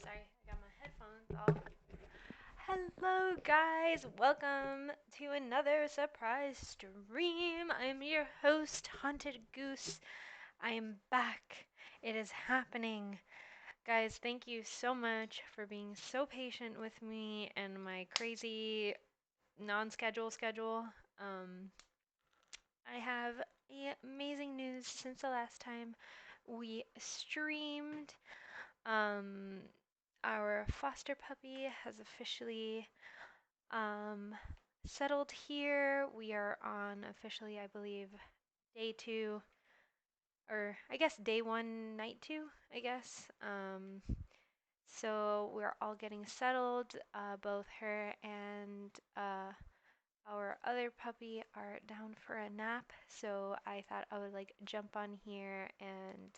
Sorry, I got my headphones off. Hello, guys. Welcome to another surprise stream. I'm your host, Haunted Goose. I am back. It is happening. Guys, thank you so much for being so patient with me and my crazy non-schedule. Um, I have amazing news since the last time we streamed. Um, our foster puppy has officially um, settled here. We are on officially, I believe, day two, or I guess day one, night two, I guess. So we're all getting settled. Both her and our other puppy are down for a nap, so I thought I would like jump on here and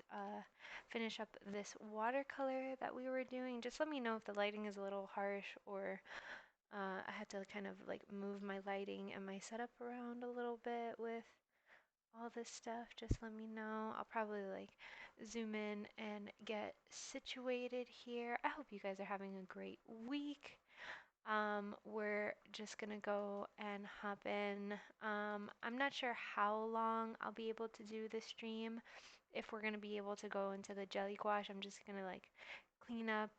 finish up this watercolor that we were doing. Just let me know if the lighting is a little harsh or I had to kind of like move my lighting and my setup around a little bit with all this stuff. Just let me know. I'll probably like zoom in and get situated here. I hope you guys are having a great week. We're just gonna go and hop in. I'm not sure how long I'll be able to do the stream. If we're gonna be able to go into the jelly gouache, I'm just gonna like clean up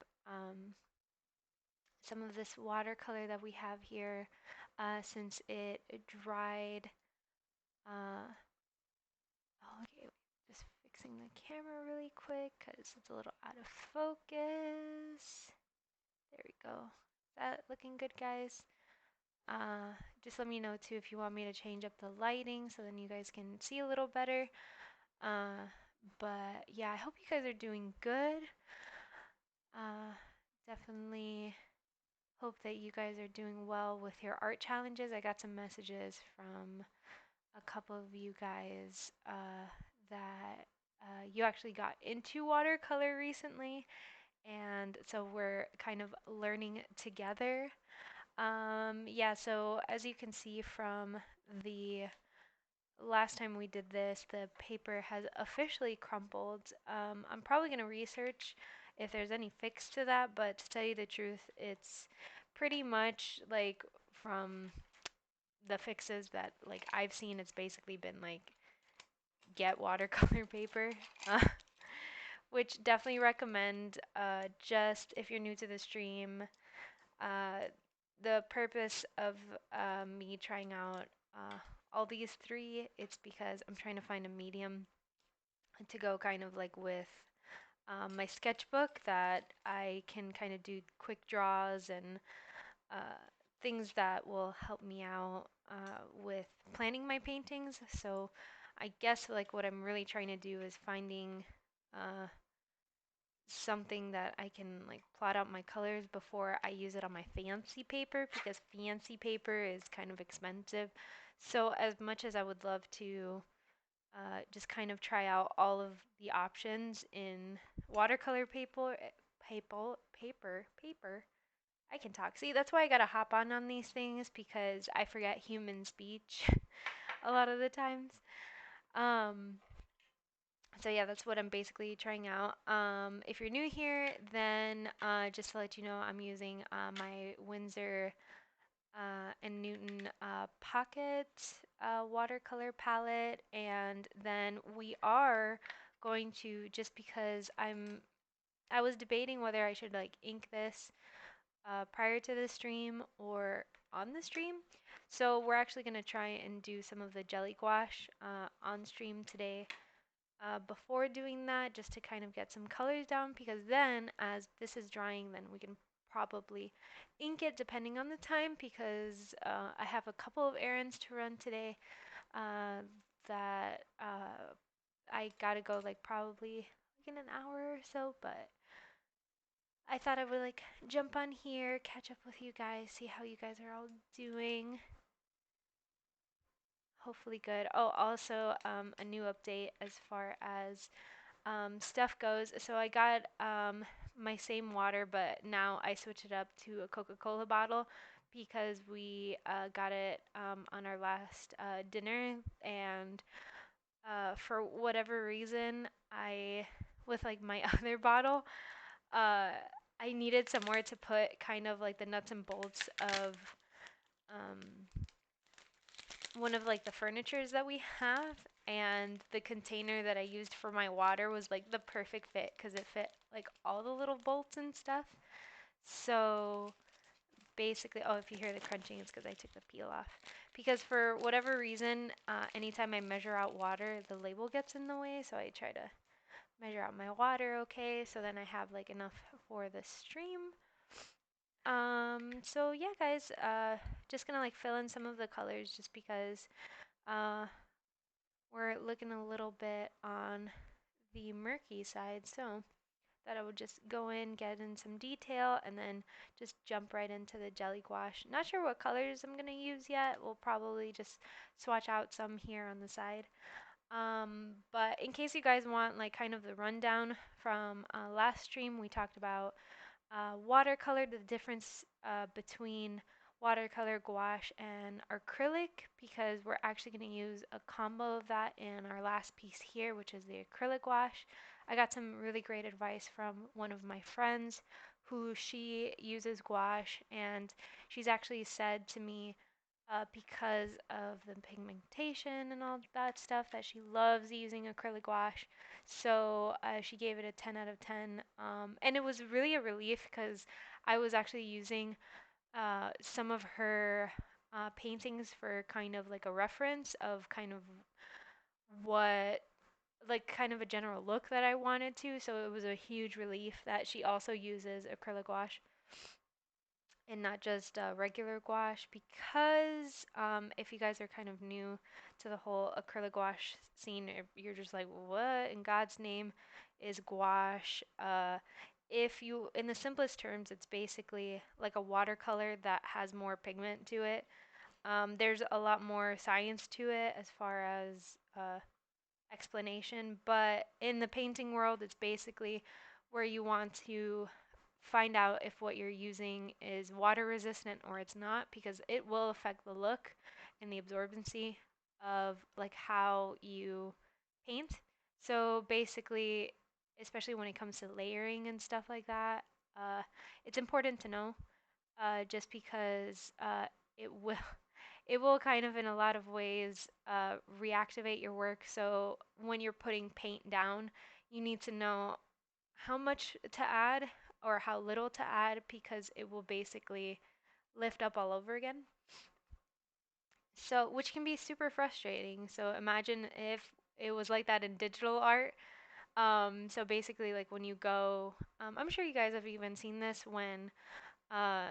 some of this watercolor that we have here since it dried. Uh, okay, just fixing the camera really quick because it's a little out of focus. There we go. Is that looking good, guys? Just let me know too if you want me to change up the lighting so then you guys can see a little better. Uh, but yeah, I hope you guys are doing good. Uh, Definitely hope that you guys are doing well with your art challenges. I got some messages from a couple of you guys that you actually got into watercolor recently, and so we're kind of learning together. Yeah, so as you can see from the last time we did this, the paper has officially crumpled. I'm probably going to research if there's any fix to that, but to tell you the truth, it's pretty much like from the fixes that like I've seen, it's basically been like get watercolor paper, uh, which definitely recommend. Just if you're new to the stream, uh, the purpose of me trying out all these three, it's because I'm trying to find a medium to go kind of like with my sketchbook that I can kind of do quick draws and uh, things that will help me out with planning my paintings. So I guess like what I'm really trying to do is finding uh, something that I can like plot out my colors before I use it on my fancy paper because fancy paper is kind of expensive. So as much as I would love to just kind of try out all of the options in watercolor paper. I can talk. See, that's why I gotta hop on these things because I forget human speech a lot of the times. Um, so yeah, that's what I'm basically trying out. If you're new here, then just to let you know, I'm using my Winsor and Newton Pocket watercolor palette, and then we are going to just because I was debating whether I should like ink this prior to the stream or on the stream. So we're actually going to try and do some of the jelly gouache on stream today before doing that, just to kind of get some colors down, because then as this is drying, then we can probably ink it depending on the time, because I have a couple of errands to run today uh, that I gotta go like probably like in an hour or so, but I thought I would like jump on here, catch up with you guys, see how you guys are all doing. Hopefully good. Oh, also a new update as far as stuff goes. So I got my same water, but now I switched it up to a Coca-Cola bottle because we got it on our last dinner, and for whatever reason, I with like my other bottle, uh, I needed somewhere to put kind of like the nuts and bolts of um, one of like the furnitures that we have, and the container that I used for my water was like the perfect fit because it fit like all the little bolts and stuff. So basically, oh, if you hear the crunching, it's because I took the peel off. Because for whatever reason, anytime I measure out water, the label gets in the way, so I try to measure out my water okay, so then I have like enough for the stream. So yeah, guys, just gonna like fill in some of the colors just because uh, we're looking a little bit on the murky side, so that I would just go in, get in some detail, and then just jump right into the jelly gouache. Not sure what colors I'm gonna use yet. We'll probably just swatch out some here on the side. But in case you guys want like kind of the rundown from last stream, we talked about watercolor, the difference between watercolor, gouache, and acrylic, because we're actually going to use a combo of that in our last piece here, which is the acrylic gouache. I got some really great advice from one of my friends who she uses gouache, and she's actually said to me because of the pigmentation and all that stuff that she loves using acrylic gouache. So she gave it a 10 out of 10. And it was really a relief because I was actually using some of her paintings for kind of like a reference of kind of what, like kind of a general look that I wanted to. So it was a huge relief that she also uses acrylic gouache and not just regular gouache, because if you guys are kind of new to the whole acrylic gouache scene, you're just like, what in God's name is gouache? If you, in the simplest terms, it's basically like a watercolor that has more pigment to it. There's a lot more science to it as far as explanation, but in the painting world, it's basically where you want to find out if what you're using is water resistant or it's not, because it will affect the look and the absorbency of like how you paint. So basically, especially when it comes to layering and stuff like that, it's important to know just because it will it will kind of in a lot of ways reactivate your work. So when you're putting paint down, you need to know how much to add or how little to add, because it will basically lift up all over again. So, which can be super frustrating. So imagine if it was like that in digital art. So basically, like when you go, I'm sure you guys have even seen this when, uh,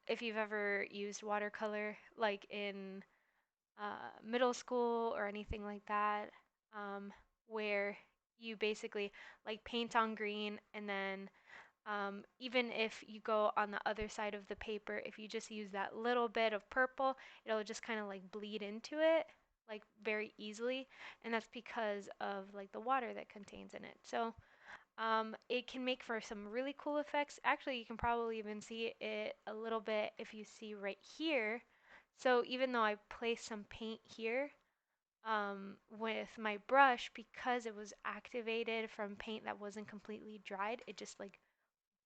if you've ever used watercolor, like in middle school or anything like that, um, where you basically like paint on green, and then even if you go on the other side of the paper, if you just use that little bit of purple, it'll just kind of like bleed into it like very easily, and that's because of like the water that contains in it. So it can make for some really cool effects. Actually, you can probably even see it a little bit if you see right here. So even though I placed some paint here with my brush, because it was activated from paint that wasn't completely dried, it just like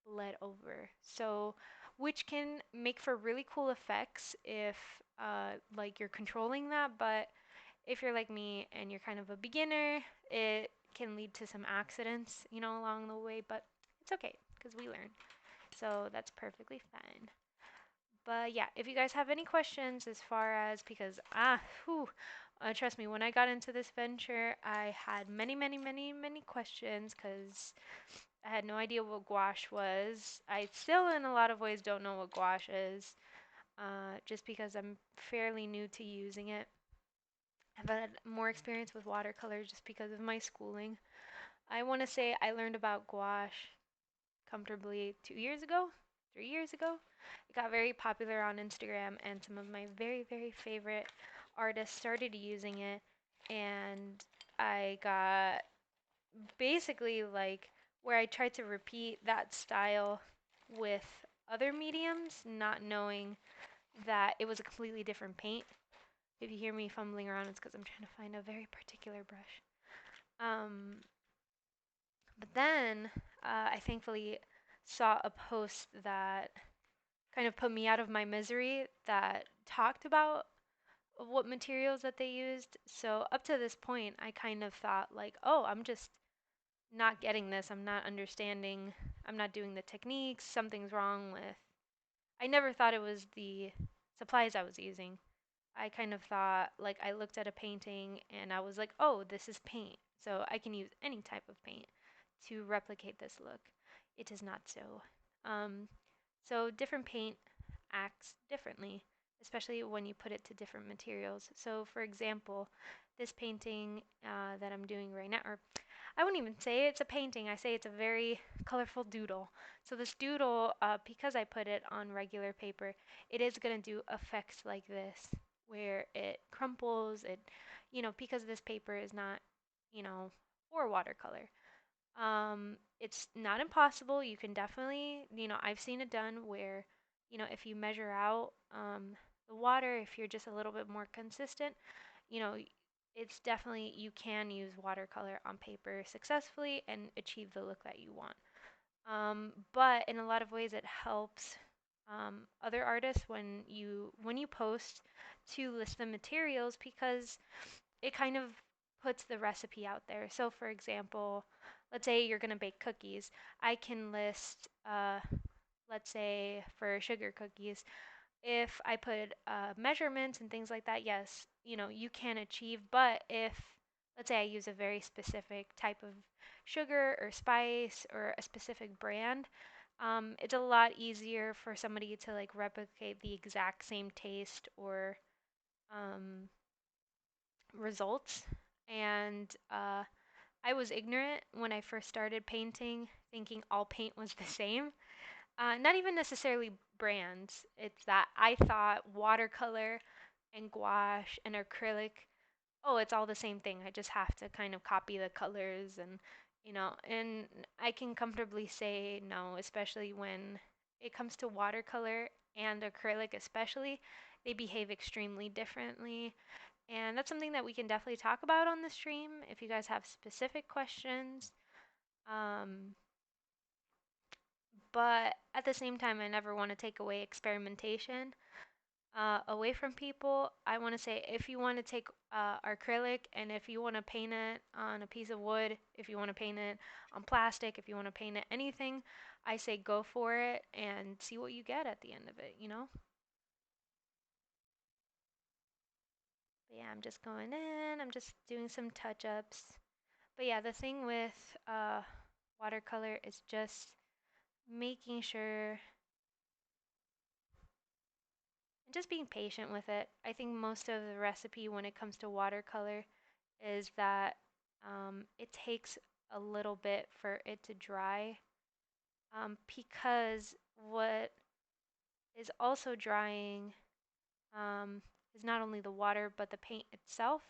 bled over. So, which can make for really cool effects if like you're controlling that, but if you're like me and you're kind of a beginner, it can lead to some accidents, you know, along the way, but it's okay because we learn. So that's perfectly fine. But yeah, if you guys have any questions as far as, because whew, trust me, when I got into this venture, I had many, many, many, many questions because I had no idea what gouache was. I still, in a lot of ways, don't know what gouache is, just because I'm fairly new to using it. I've had more experience with watercolor just because of my schooling. I want to say I learned about gouache comfortably 2 years ago, 3 years ago. It got very popular on Instagram, and some of my very, very favorite artists started using it, and I got basically like where I tried to repeat that style with other mediums, not knowing that it was a completely different paint. If you hear me fumbling around, it's because I'm trying to find a very particular brush. Um, but then I thankfully saw a post that kind of put me out of my misery that talked about what materials that they used. So up to this point, I kind of thought like, oh, I'm just not getting this. I'm not understanding. I'm not doing the techniques. Something's wrong with. I never thought it was the supplies I was using. I kind of thought like I looked at a painting and I was like, oh, this is paint. So I can use any type of paint to replicate this look. It is not so. Um, so different paint acts differently, especially when you put it to different materials. So for example, this painting that I'm doing right now, or I wouldn't even say it's a painting, I say it's a very colorful doodle. So this doodle, because I put it on regular paper, it is going to do effects like this, where it crumples, because this paper is not, or watercolor. It's not impossible. You can definitely, I've seen it done where, if you measure out the water, if you're just a little bit more consistent, you know, it's definitely, you can use watercolor on paper successfully and achieve the look that you want. But in a lot of ways, it helps other artists when you post to list the materials because it kind of puts the recipe out there. So, for example, let's say you're going to bake cookies. I can list, let's say for sugar cookies, if I put measurements and things like that, yes, you can achieve. But if, let's say I use a very specific type of sugar or spice or a specific brand, it's a lot easier for somebody to like replicate the exact same taste or um, results. And I was ignorant when I first started painting, thinking all paint was the same. Not even necessarily brands. It's that I thought watercolor and gouache and acrylic, oh, it's all the same thing. I just have to kind of copy the colors and I can comfortably say no, especially when it comes to watercolor and acrylic, especially, they behave extremely differently. And that's something that we can definitely talk about on the stream if you guys have specific questions. Um, but at the same time, I never want to take away experimentation away from people. I want to say if you want to take acrylic and if you want to paint it on a piece of wood, if you want to paint it on plastic, if you want to paint it anything, I say go for it and see what you get at the end of it. But yeah, I'm just going in, I'm just doing some touch ups. But yeah, the thing with watercolor is just making sure and just being patient with it. I think most of the recipe when it comes to watercolor is that it takes a little bit for it to dry because what is also drying um, is not only the water but the paint itself.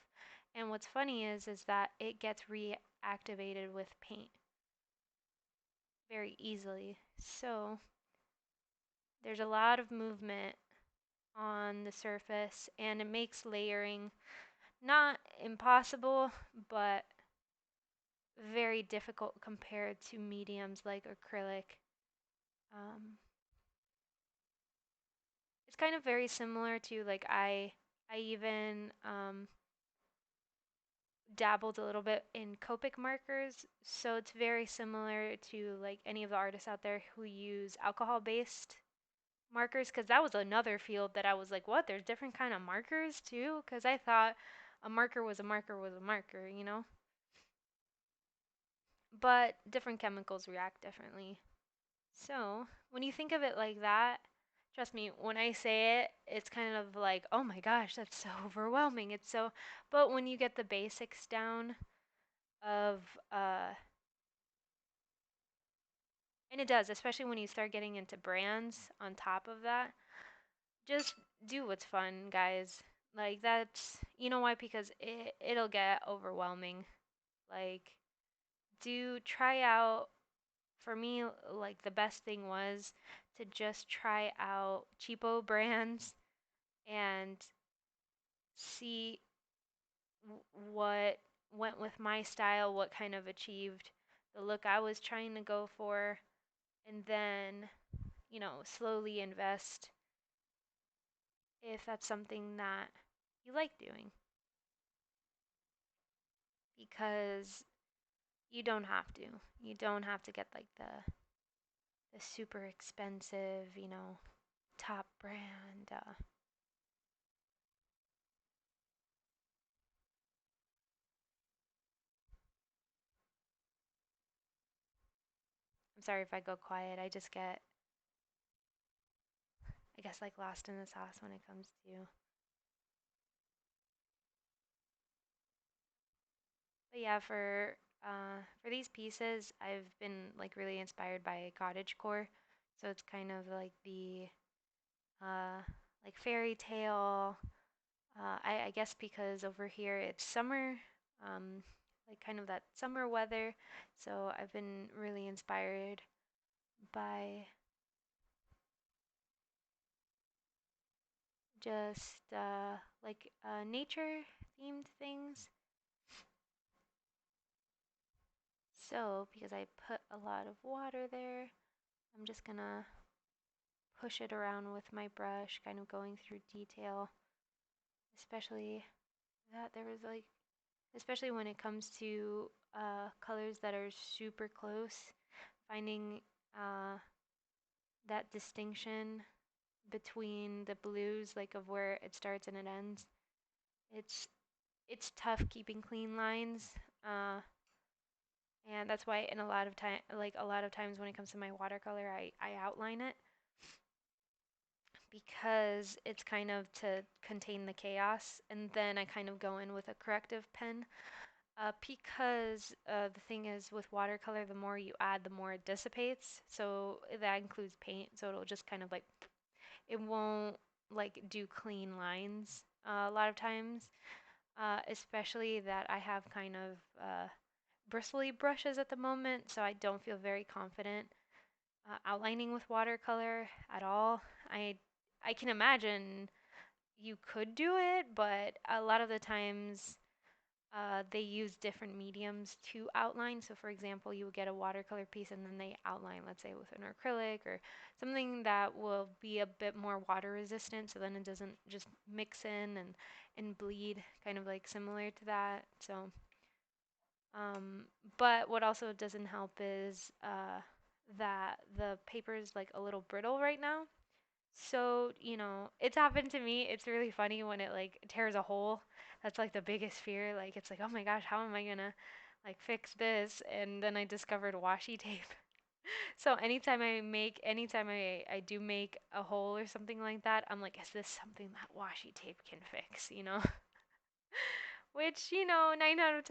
And what's funny is that it gets reactivated with paint very easily. So there's a lot of movement on the surface and it makes layering not impossible, but very difficult compared to mediums like acrylic. Um, it's kind of very similar to like I even dabbled a little bit in Copic markers, so it's very similar to like any of the artists out there who use alcohol-based markers because that was another field that I was like, what? There's different kind of markers too? Because I thought a marker was a marker was a marker. But different chemicals react differently. So, when you think of it like that, trust me, when I say it, it's kind of like, oh my gosh, that's so overwhelming. But when you get the basics down of, and it does, especially when you start getting into brands on top of that, just do what's fun, guys. Like, you know why? Because it'll get overwhelming. Like, try out for me, like the best thing was to just try out cheapo brands and see what went with my style, what kind of achieved the look I was trying to go for. and then, slowly invest if that's something that you like doing, because you don't have to. You don't have to get like the super expensive, top brand. I'm sorry if I go quiet. I just get, I guess, like lost in the sauce when it comes to. But yeah, for these pieces, I've been like really inspired by cottagecore. So it's kind of like the uh, like fairy tale. I guess because over here it's summer, um, like kind of that summer weather. So I've been really inspired by just like nature themed things. So because I put a lot of water there, I'm just gonna push it around with my brush, kind of going through detail, especially that there was like, especially when it comes to colors that are super close, finding uh, that distinction between the blues, like of where it starts and it ends. It's it's tough keeping clean lines, uh, and that's why in a lot of time, like a lot of times when it comes to my watercolor, I outline it because it's kind of to contain the chaos, and then I kind of go in with a corrective pen. Because the thing is with watercolor, the more you add, the more it dissipates. So that includes paint. So it'll just kind of like, it won't like do clean lines a lot of times, especially that I have kind of bristly brushes at the moment. So I don't feel very confident outlining with watercolor at all. I I can imagine you could do it, but a lot of the times they use different mediums to outline. So, for example, you would get a watercolor piece and then they outline, let's say, with an acrylic or something that will be a bit more water resistant. So then it doesn't just mix in and bleed, kind of like similar to that. So, um, but what also doesn't help is that the paper is like a little brittle right now. So, it's happened to me. It's really funny when it like tears a hole. That's like the biggest fear. Like it's like, oh my gosh, how am I gonna like fix this? And then I discovered washi tape. So anytime I do make a hole or something like that, I'm like, is this something that washi tape can fix, Which, 9 out of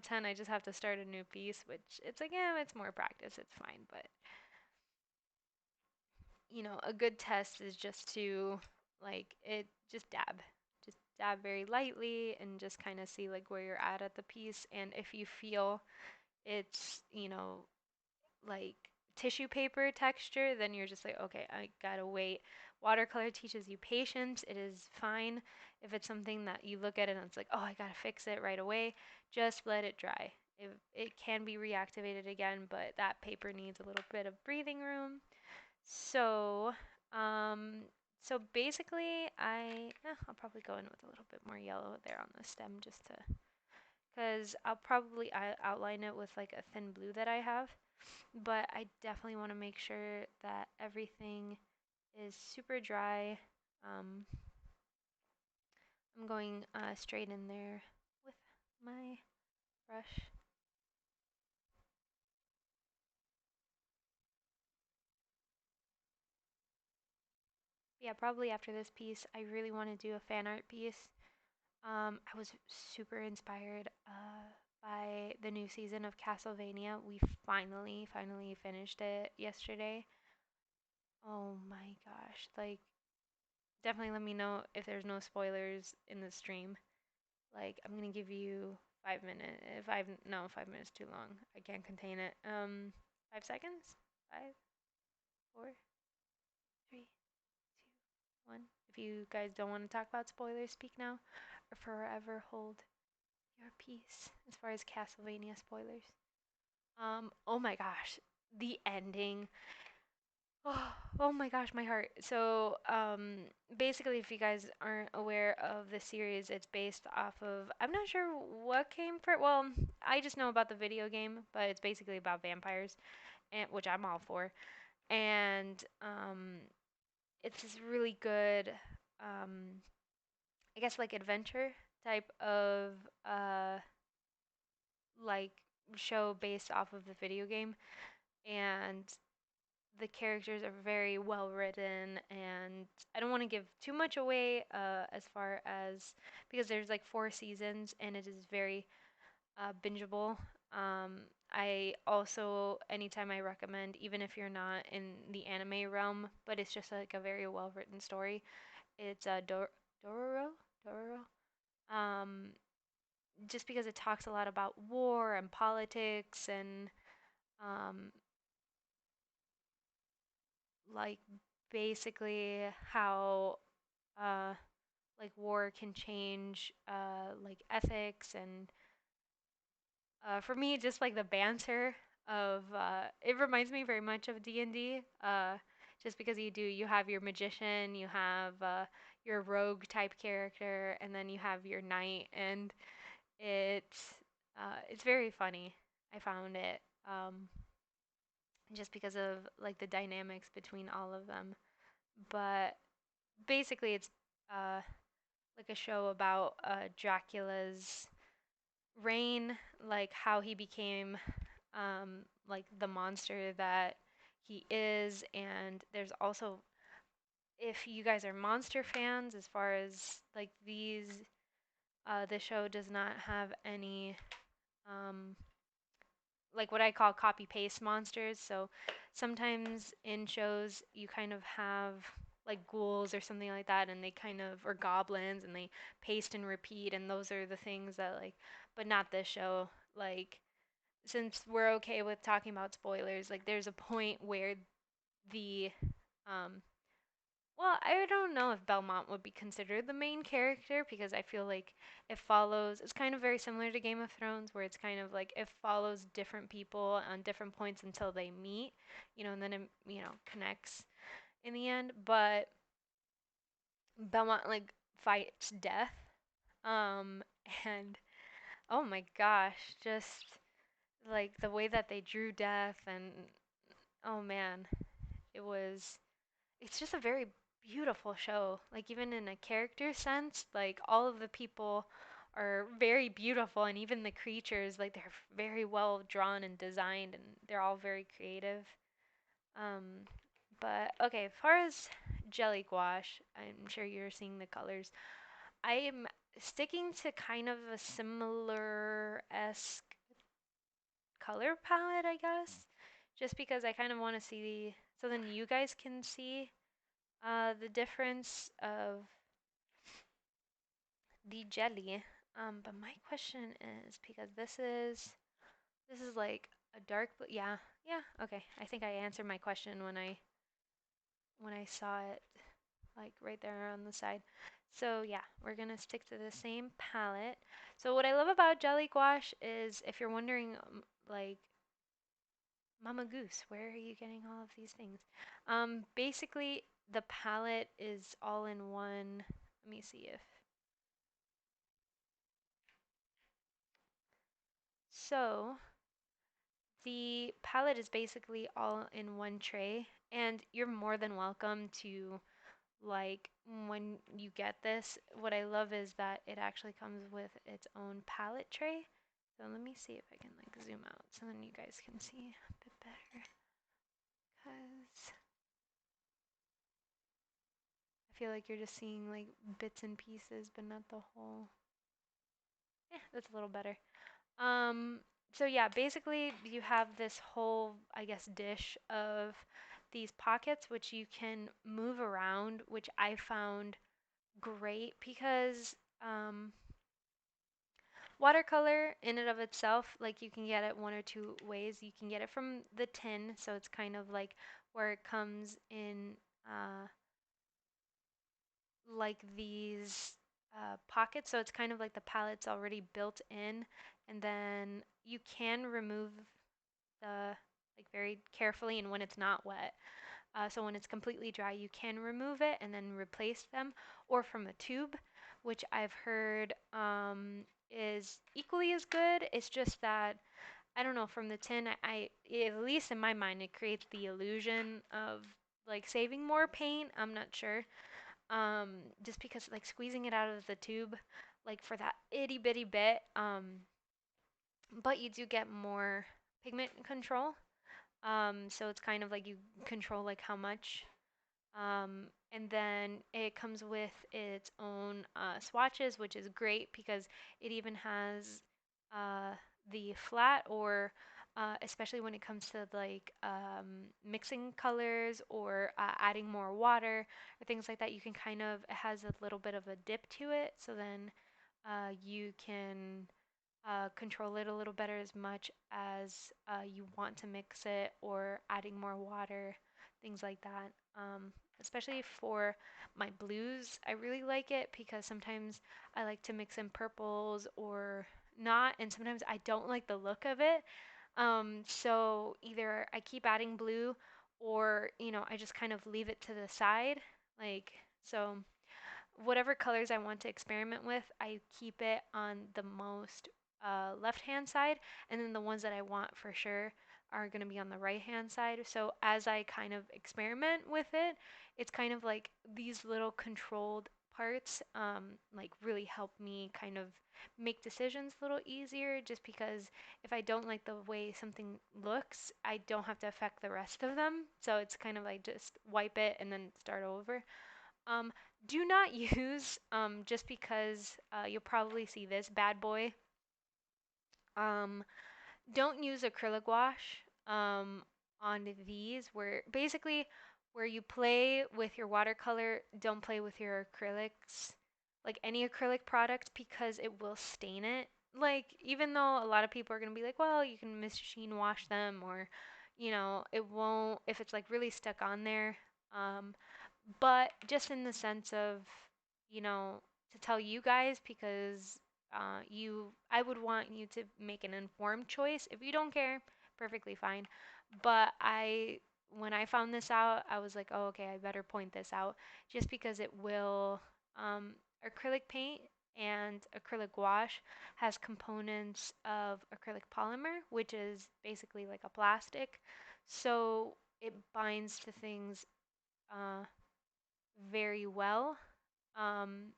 10, I just have to start a new piece, which it's like, yeah, it's more practice, it's fine. But a good test is just to just dab very lightly and just kind of see like where you're at the piece. And if you feel it's, like tissue paper texture, then you're just like, okay, I gotta wait. Watercolor teaches you patience. It is fine if it's something that you look at it and it's like, oh, I gotta fix it right away. Just let it dry. It can be reactivated again, but that paper needs a little bit of breathing room. So, um, so basically, I'll probably go in with a little bit more yellow there on the stem just to, because I'll probably outline it with like a thin blue that I have, but I definitely want to make sure that everything is super dry. Um, I'm going straight in there with my brush. Yeah, probably after this piece, I really want to do a fan art piece. I was super inspired by the new season of Castlevania. We finally finished it yesterday. Oh my gosh. Like, definitely let me know if there's no spoilers in the stream. Like, I'm gonna give you 5 minutes. No, 5 minutes too long. I can't contain it. 5 seconds? Five, four, three, 2, 1. If you guys don't want to talk about spoilers, speak now or forever hold your peace as far as Castlevania spoilers. Oh my gosh. the ending. Oh, oh my gosh, my heart. So, basically, if you guys aren't aware of the series, it's based off of, I'm not sure what came first. Well, I just know about the video game, but it's basically about vampires, and which I'm all for. And it's this really good, um, I guess like adventure type of uh like show based off of the video game, and the characters are very well written, and I don't want to give too much away as far as because there's like 4 seasons and it is very bingeable. Um, I also anytime I recommend, even if you're not in the anime realm, but it's just like a very well written story. It's Dororo, Dororo. Just because it talks a lot about war and politics and um, like basically how uh, like war can change like ethics and for me just like the banter of it reminds me very much of D&D just because you have your magician, you have your rogue type character, and then you have your knight, and it's very funny. I found it just because of like the dynamics between all of them. But basically, it's uh, like a show about Dracula's reign, like how he became like the monster that he is, and there's also if you guys are monster fans, as far as like the show does not have any um, like what I call copy paste monsters. So sometimes in shows you kind of have like ghouls or something like that, and they kind of or goblins, and they paste and repeat, and those are the things that like, but not this show. Like since we're okay with talking about spoilers, like there's a point where the um well, I don't know if Belmont would be considered the main character because I feel like it follows, it's kind of very similar to Game of Thrones where it's kind of like it follows different people on different points until they meet, and then it connects in the end. But Belmont like fights death. Um, and oh my gosh, just like the way that they drew death and oh man, it was it's just a very beautiful show. Like even in a character sense, like all of the people are very beautiful and even the creatures like they're very well drawn and designed and they're all very creative. Um but okay, as far as jelly gouache, I'm sure you're seeing the colors. I am sticking to kind of a similar esque color palette, I guess, just because I kind of want to see so then you guys can see the difference of the jelly. But my question is because this is like a dark blue. Yeah, yeah. Okay, I think I answered my question when I saw it like right there on the side. So yeah, we're gonna stick to the same palette. So what I love about jelly gouache is if you're wondering like Mama Goose, where are you getting all of these things? Basically the palette is all in one. Let me see if so. The palette is basically all in one tray, and you're more than welcome to, like, when you get this, what I love is that it actually comes with its own palette tray. So let me see if I can, like, zoom out so then you guys can see a bit better. Because I feel like you're just seeing, like, bits and pieces, but not the whole. Yeah, that's a little better. Um, so yeah, basically you have this whole, I guess, dish of these pockets which you can move around, which I found great because watercolor in and of itself, like you can get it one or two ways. You can get it from the tin, so it's kind of like where it comes in like these pockets, so it's kind of like the palette's already built in, and then you can remove the like very carefully and when it's not wet. So when it's completely dry, you can remove it and then replace them, or from a tube, which I've heard is equally as good. It's just that I don't know, from the tin, at least in my mind, it creates the illusion of like saving more paint. I'm not sure. Just because like squeezing it out of the tube, like for that itty bitty bit, but you do get more pigment control. So it's kind of like you control like how much. And then it comes with its own swatches, which is great because it even has uh, the flat or especially when it comes to like mixing colors or adding more water or things like that, you can kind of, it has a little bit of a dip to it. So then you can control it a little better as much as you want to mix it or adding more water, things like that. Especially for my blues, I really like it because sometimes I like to mix in purples or not, and sometimes I don't like the look of it. So either I keep adding blue or, I just kind of leave it to the side. Like, so whatever colors I want to experiment with, I keep it on the most left-hand side, and then the ones that I want for sure are going to be on the right-hand side. So as I kind of experiment with it, it's kind of like these little controlled parts like really help me kind of make decisions a little easier just because if I don't like the way something looks, I don't have to affect the rest of them. So it's kind of like just wipe it and then start over. Um, do not use, just because you'll probably see this bad boy. Um, don't use acrylic wash on these where basically where you play with your watercolor, don't play with your acrylics, like any acrylic product because it will stain it. Like even though a lot of people are going to be like, well, you can machine wash them or it won't if it's like really stuck on there. Um, but just in the sense of, to tell you guys because I would want you to make an informed choice. If you don't care, perfectly fine. But when I found this out, I was like, oh, okay, I better point this out just because it will, um, acrylic paint and acrylic wash has components of acrylic polymer, which is basically like a plastic. So it binds to things uh, very well. Um,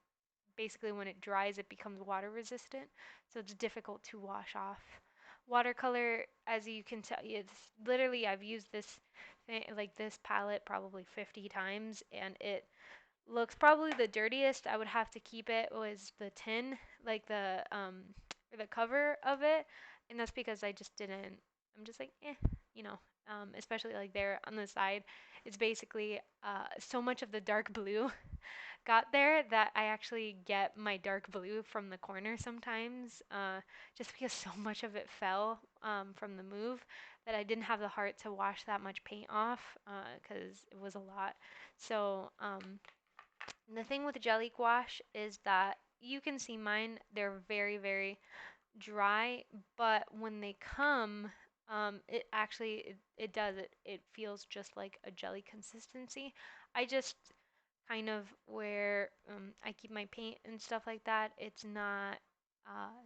Basically, when it dries, it becomes water resistant, so it's difficult to wash off. Watercolor, as you can tell, it's literally I've used this thing, like this palette probably 50 times, and it looks probably the dirtiest. I would have to keep it was the tin, like or the cover of it, and that's because I just didn't. I'm just like, you know, especially like there on the side, it's basically so much of the dark blue got there that I actually get my dark blue from the corner sometimes, just because so much of it fell from the move that I didn't have the heart to wash that much paint off because it was a lot. So the thing with jelly gouache is that you can see mine, they're very, very dry, but when they come, it actually it does it feels just like a jelly consistency. I just kind of where I keep my paint and stuff like that. It's not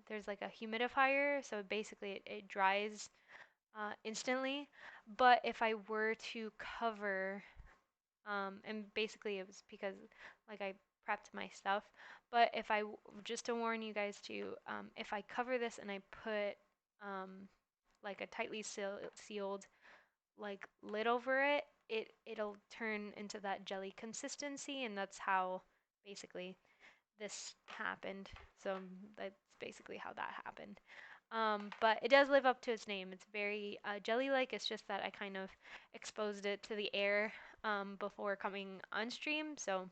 there's like a humidifier, so basically it dries instantly. But if I were to cover and basically it was because like I prepped my stuff. But if just to warn you guys too, if I cover this and I put like a tightly sealed like lid over it, it'll turn into that jelly consistency, and that's how basically this happened. So that's basically how that happened. But it does live up to its name. It's very jelly-like. It's just that I kind of exposed it to the air before coming on stream. So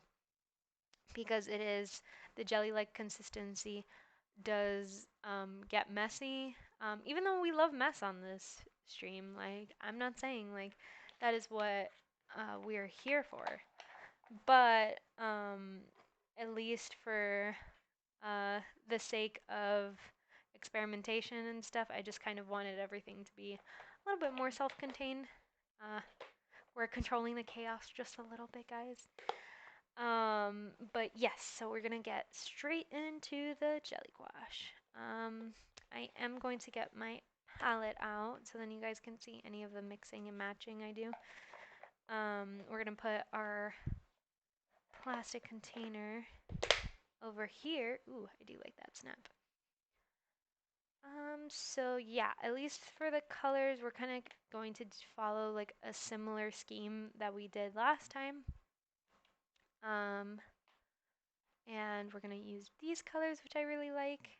because it is the jelly-like consistency does get messy. Even though we love mess on this stream, like I'm not saying like that is what we're here for, but at least for uh, the sake of experimentation and stuff, I just kind of wanted everything to be a little bit more self-contained. Uh, we're controlling the chaos just a little bit, guys. But yes, so we're gonna get straight into the jelly gouache. I am going to get my palette out so then you guys can see any of the mixing and matching I do. We're gonna put our plastic container over here. Ooh, I do like that snap. So yeah, at least for the colors, we're kind of going to follow like a similar scheme that we did last time. And we're gonna use these colors, which I really like.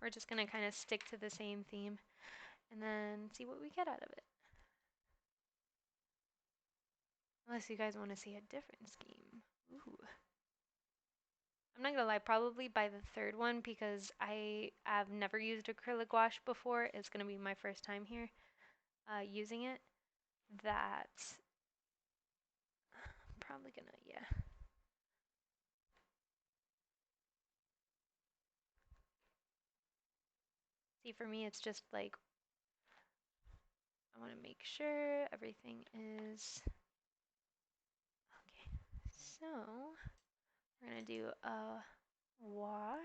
We're just gonna kind of stick to the same theme and then see what we get out of it. Unless you guys want to see a different scheme. Ooh. I'm not gonna lie, probably by the third one, because I have never used acrylic gouache before, it's gonna be my first time here using it, that I'm probably gonna, yeah. See, for me, it's just like, I want to make sure everything is, okay. So, we're gonna do a wash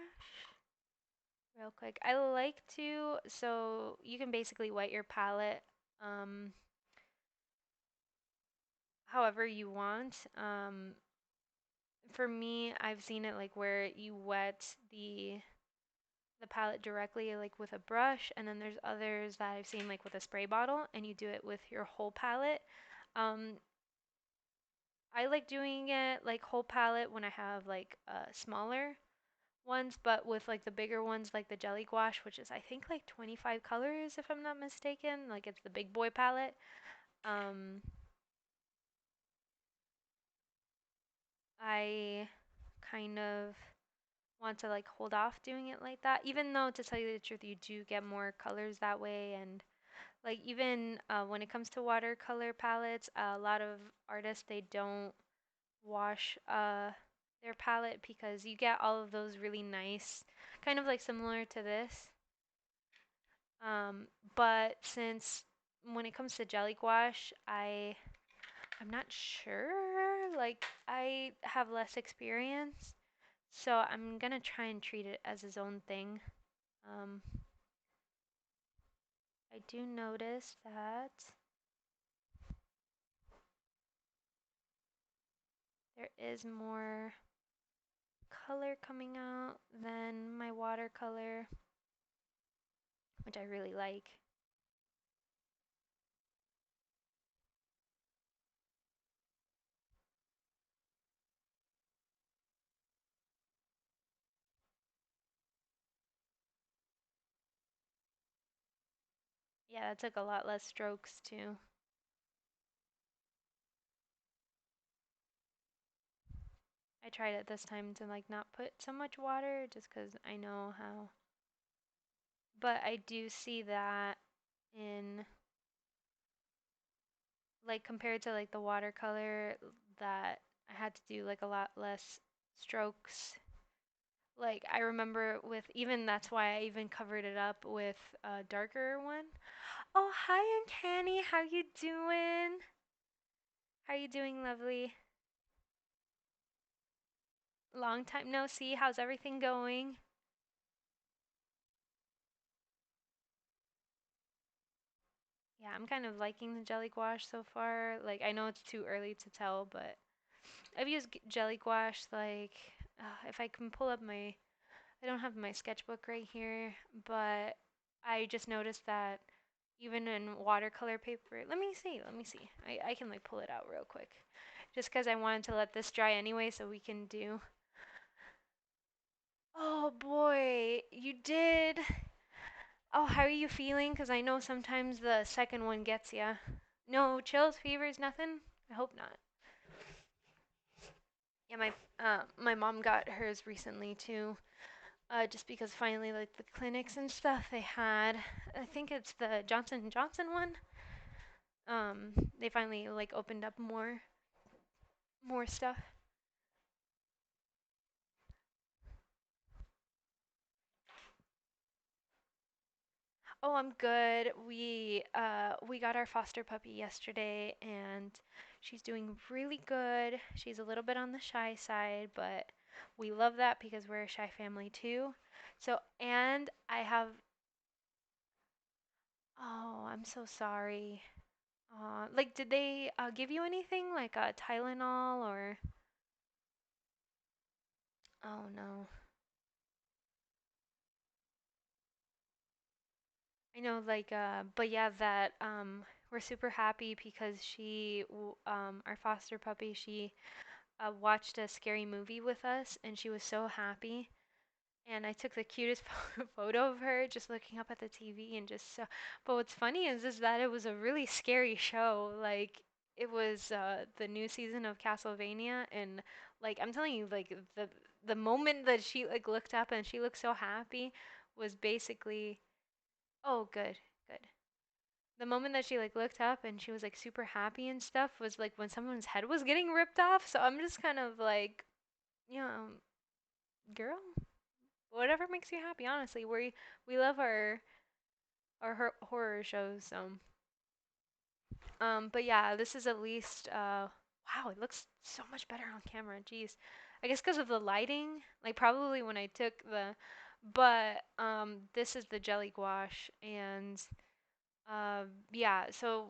real quick. I like to, so you can basically wet your palette however you want. For me, I've seen it like where you wet the palette directly like with a brush, and then there's others that I've seen like with a spray bottle and you do it with your whole palette. Um, I like doing it like whole palette when I have like smaller ones, but with like the bigger ones like the jelly gouache, which is I think like 25 colors if I'm not mistaken, like it's the big boy palette. Um, I kind of want to like hold off doing it like that, even though to tell you the truth you do get more colors that way. And like even when it comes to watercolor palettes, a lot of artists they don't wash their palette because you get all of those really nice, kind of like similar to this. But since when it comes to jelly gouache, I'm not sure. Like I have less experience, so I'm gonna try and treat it as his own thing. Um, I do notice that there is more color coming out than my watercolor, which I really like. Yeah, that took a lot less strokes too. I tried it this time to like not put so much water just because I know how. But I do see that in like compared to like the watercolor that I had to do like a lot less strokes. Like I remember with even that's why I even covered it up with a darker one. Oh, hi Uncanny, how you doing? How you doing, lovely? Long time no see. How's everything going? Yeah, I'm kind of liking the jelly gouache so far. Like I know it's too early to tell, but I've used jelly gouache like if I can pull up my I don't have my sketchbook right here, but I just noticed that even in watercolor paper, let me see. I can like pull it out real quick. Just because I wanted to let this dry anyway so we can do. Oh boy, you did. Oh, how are you feeling? Because I know sometimes the second one gets ya. No chills, fevers, nothing? I hope not. Yeah, my mom got hers recently too. Just because finally like the clinics and stuff they had, I think it's the Johnson and Johnson one. They finally like opened up more stuff. Oh, I'm good. We got our foster puppy yesterday and she's doing really good. She's a little bit on the shy side, but we love that because we're a shy family too. So, and I have oh, I'm so sorry. Like did they give you anything like Tylenol or oh no. I know, like, but yeah, that we're super happy because our foster puppy, she watched a scary movie with us, and she was so happy. And I took the cutest photo of her just looking up at the TV and just so. But what's funny is that it was a really scary show. Like it was the new season of Castlevania, and like I'm telling you, like the moment that she like looked up and she looked so happy was basically, oh, good, good. The moment that she like looked up and she was like super happy and stuff was like when someone's head was getting ripped off. So I'm just kind of like, you know, girl, whatever makes you happy. Honestly, we love our horror shows. So, but yeah, this is at least wow, it looks so much better on camera. Jeez, I guess because of the lighting. Like probably when I took the, but this is the jelly gouache and yeah, so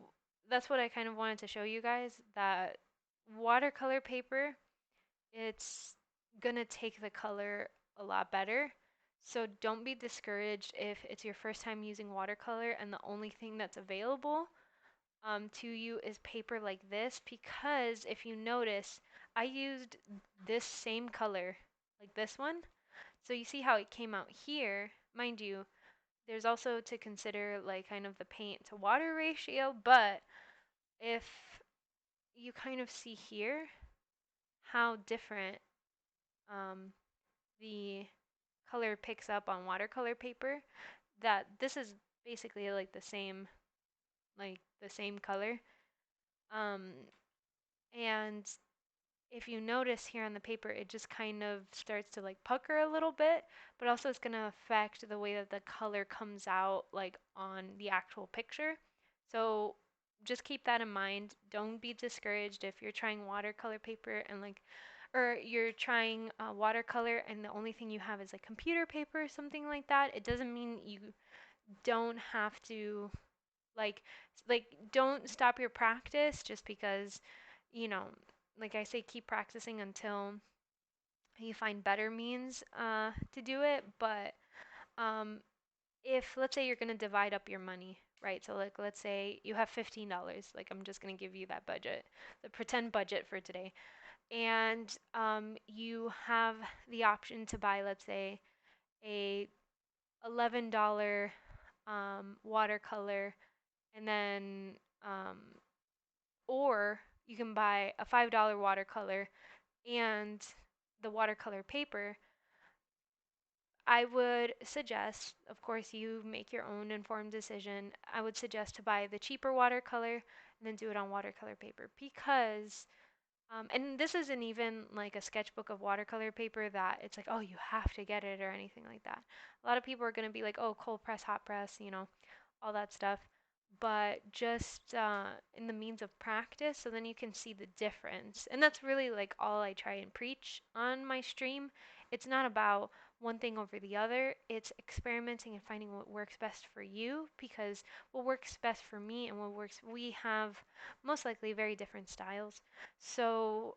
that's what I kind of wanted to show you guys that watercolor paper, it's gonna take the color a lot better. So don't be discouraged if it's your first time using watercolor and the only thing that's available to you is paper like this because if you notice, I used this same color, like this one. So you see how it came out here. Mind you, there's also to consider like kind of the paint to water ratio, but if you kind of see here how different um, the color picks up on watercolor paper, that this is basically like the same color. Um, and if you notice here on the paper, it just kind of starts to like pucker a little bit, but also it's going to affect the way that the color comes out like on the actual picture. So just keep that in mind. Don't be discouraged if you're trying watercolor paper and like, or you're trying watercolor and the only thing you have is like computer paper or something like that. It doesn't mean you don't have to like don't stop your practice just because, you know, like I say, keep practicing until you find better means to do it. But um, if let's say you're gonna divide up your money, right? So like let's say you have $15. Like I'm just gonna give you that budget, the pretend budget for today, and you have the option to buy, let's say, a $11 watercolor, and then um, or you can buy a $5 watercolor and the watercolor paper. I would suggest, of course, you make your own informed decision. I would suggest to buy the cheaper watercolor and then do it on watercolor paper because, and this isn't even like a sketchbook of watercolor paper that it's like, oh, you have to get it or anything like that. A lot of people are going to be like, oh, cold press, hot press, all that stuff. But just in the means of practice, so then you can see the difference. And that's really like all I try and preach on my stream. It's not about one thing over the other, it's experimenting and finding what works best for you because what works best for me and what works, we have most likely very different styles. So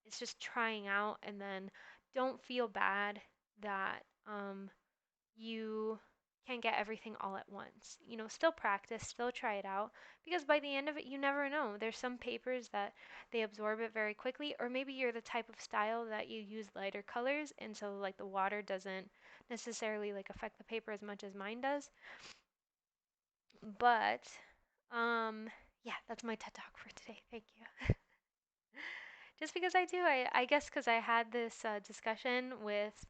it's just trying out and then don't feel bad that you can't get everything all at once. Still practice, still try it out because by the end of it, you never know. There's some papers that they absorb it very quickly, or maybe you're the type of style that you use lighter colors, and so like the water doesn't necessarily like affect the paper as much as mine does. But yeah, that's my TED Talk for today. Thank you. Just because I do, I guess because I had this discussion with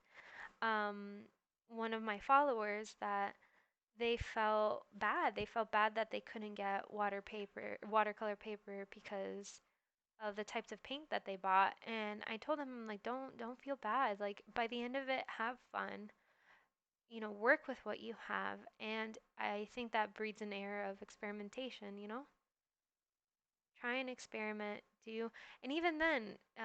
um, one of my followers that they felt bad. They felt bad that they couldn't get watercolor paper because of the types of paint that they bought. And I told them like don't feel bad. Like by the end of it, have fun. work with what you have. And I think that breeds an air of experimentation. Try and experiment, do, and even then,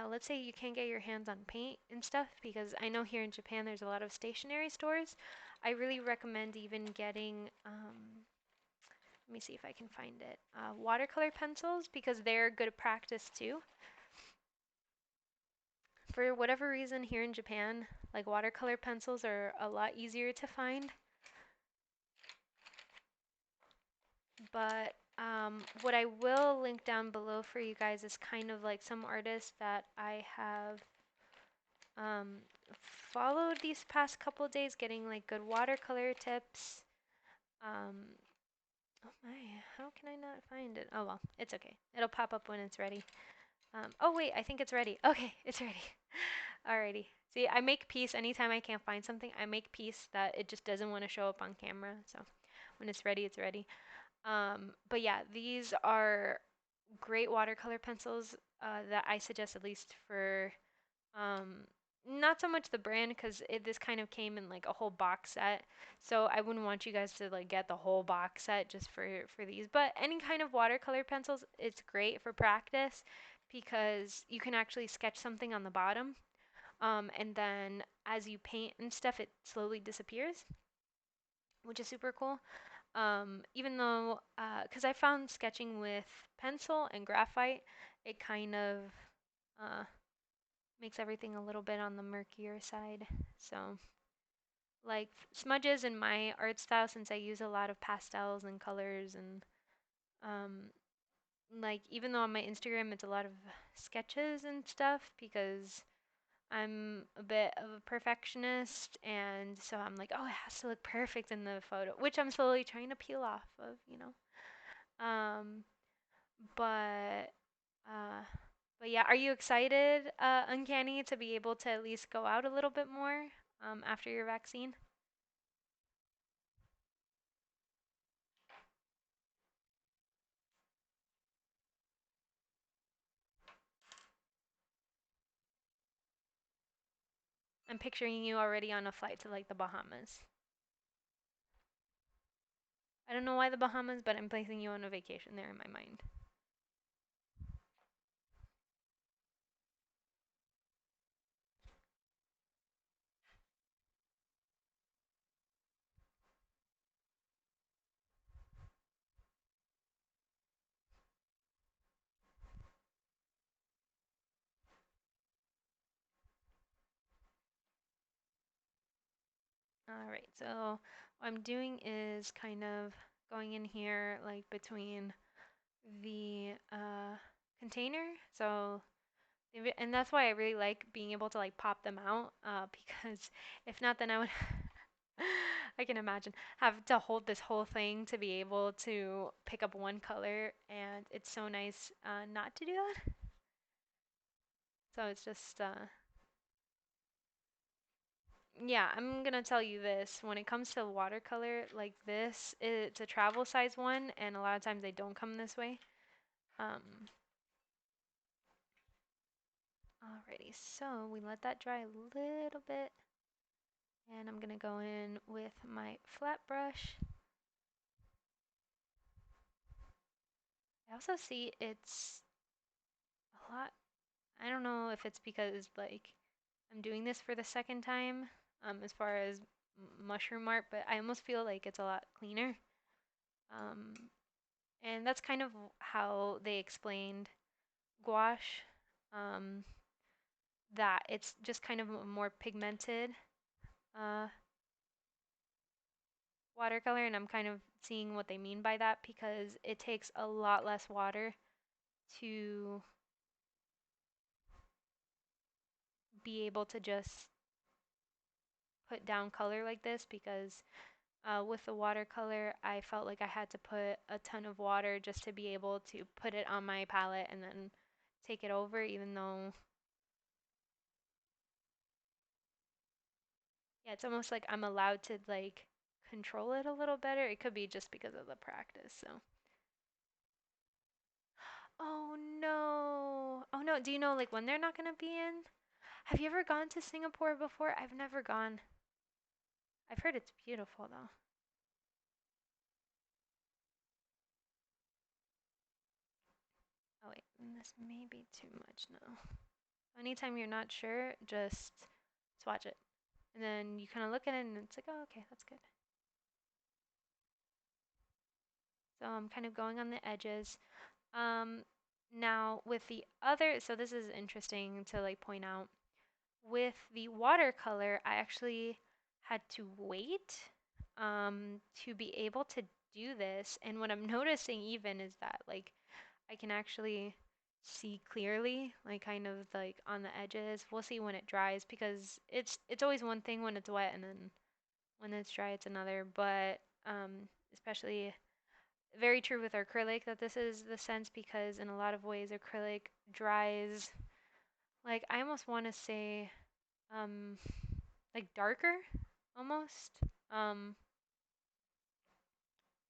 let's say you can't get your hands on paint and stuff, because I know here in Japan there's a lot of stationery stores. I really recommend even getting, let me see if I can find it, watercolor pencils, because they're good practice too. For whatever reason here in Japan, like watercolor pencils are a lot easier to find. But what I will link down below for you guys is kind of like some artists that I have um, followed these past couple days, getting like good watercolor tips. Um, oh my, how can I not find it? Oh well, it's okay. It'll pop up when it's ready. Oh wait, I think it's ready. Okay, it's ready. Alrighty. See, I make peace anytime I can't find something. I make peace that it just doesn't want to show up on camera. So when it's ready, it's ready. But yeah, these are great watercolor pencils that I suggest, at least for um, not so much the brand, because this kind of came in like a whole box set. So I wouldn't want you guys to like get the whole box set just for these. But any kind of watercolor pencils, it's great for practice because you can actually sketch something on the bottom. And then as you paint and stuff, it slowly disappears, which is super cool. Even though, because I found sketching with pencil and graphite, it kind of uh, makes everything a little bit on the murkier side. So, like smudges in my art style, since I use a lot of pastels and colors, and um, like even though on my Instagram it's a lot of sketches and stuff, because I'm a bit of a perfectionist, and so I'm like, oh, it has to look perfect in the photo, which I'm slowly trying to peel off of. Um, but uh, but yeah, are you excited, Uncanny, to be able to at least go out a little bit more after your vaccine? I'm picturing you already on a flight to like the Bahamas. I don't know why the Bahamas, but I'm placing you on a vacation there in my mind. All right, so what I'm doing is kind of going in here like between the container. So, and that's why I really like being able to like pop them out, because if not, then I would, I can imagine, have to hold this whole thing to be able to pick up one color, and it's so nice not to do that. So it's just, yeah, I'm gonna tell you this. When it comes to watercolor like this, it's a travel size one, and a lot of times they don't come this way. Um, Alrighty, so we let that dry a little bit, and I'm gonna go in with my flat brush. I also see it's a lot, I don't know if it's because like I'm doing this for the second time, as far as mushroom art, but I almost feel like it's a lot cleaner. Um, and that's kind of how they explained gouache, um, that it's just kind of a more pigmented uh, watercolor, and I'm kind of seeing what they mean by that, because it takes a lot less water to be able to just put down color like this, because with the watercolor, I felt like I had to put a ton of water just to be able to put it on my palette and then take it over, even though, yeah, it's almost like I'm allowed to like control it a little better. It could be just because of the practice, so. Oh no. Oh no. Do you know like when they're not gonna be in? Have you ever gone to Singapore before? I've never gone. I've heard it's beautiful though. Oh wait, this may be too much now. Anytime you're not sure, just swatch it. And then you kind of look at it and it's like, oh, okay, that's good. So I'm kind of going on the edges. Um, Now with the other, so this is interesting to like point out. With the watercolor, I actually had to wait to be able to do this. And what I'm noticing even is that like I can actually see clearly, like kind of like on the edges. We'll see when it dries because it's always one thing when it's wet and then when it's dry it's another. But especially very true with acrylic that this is the sense because in a lot of ways acrylic dries like I almost want to say um like darker almost um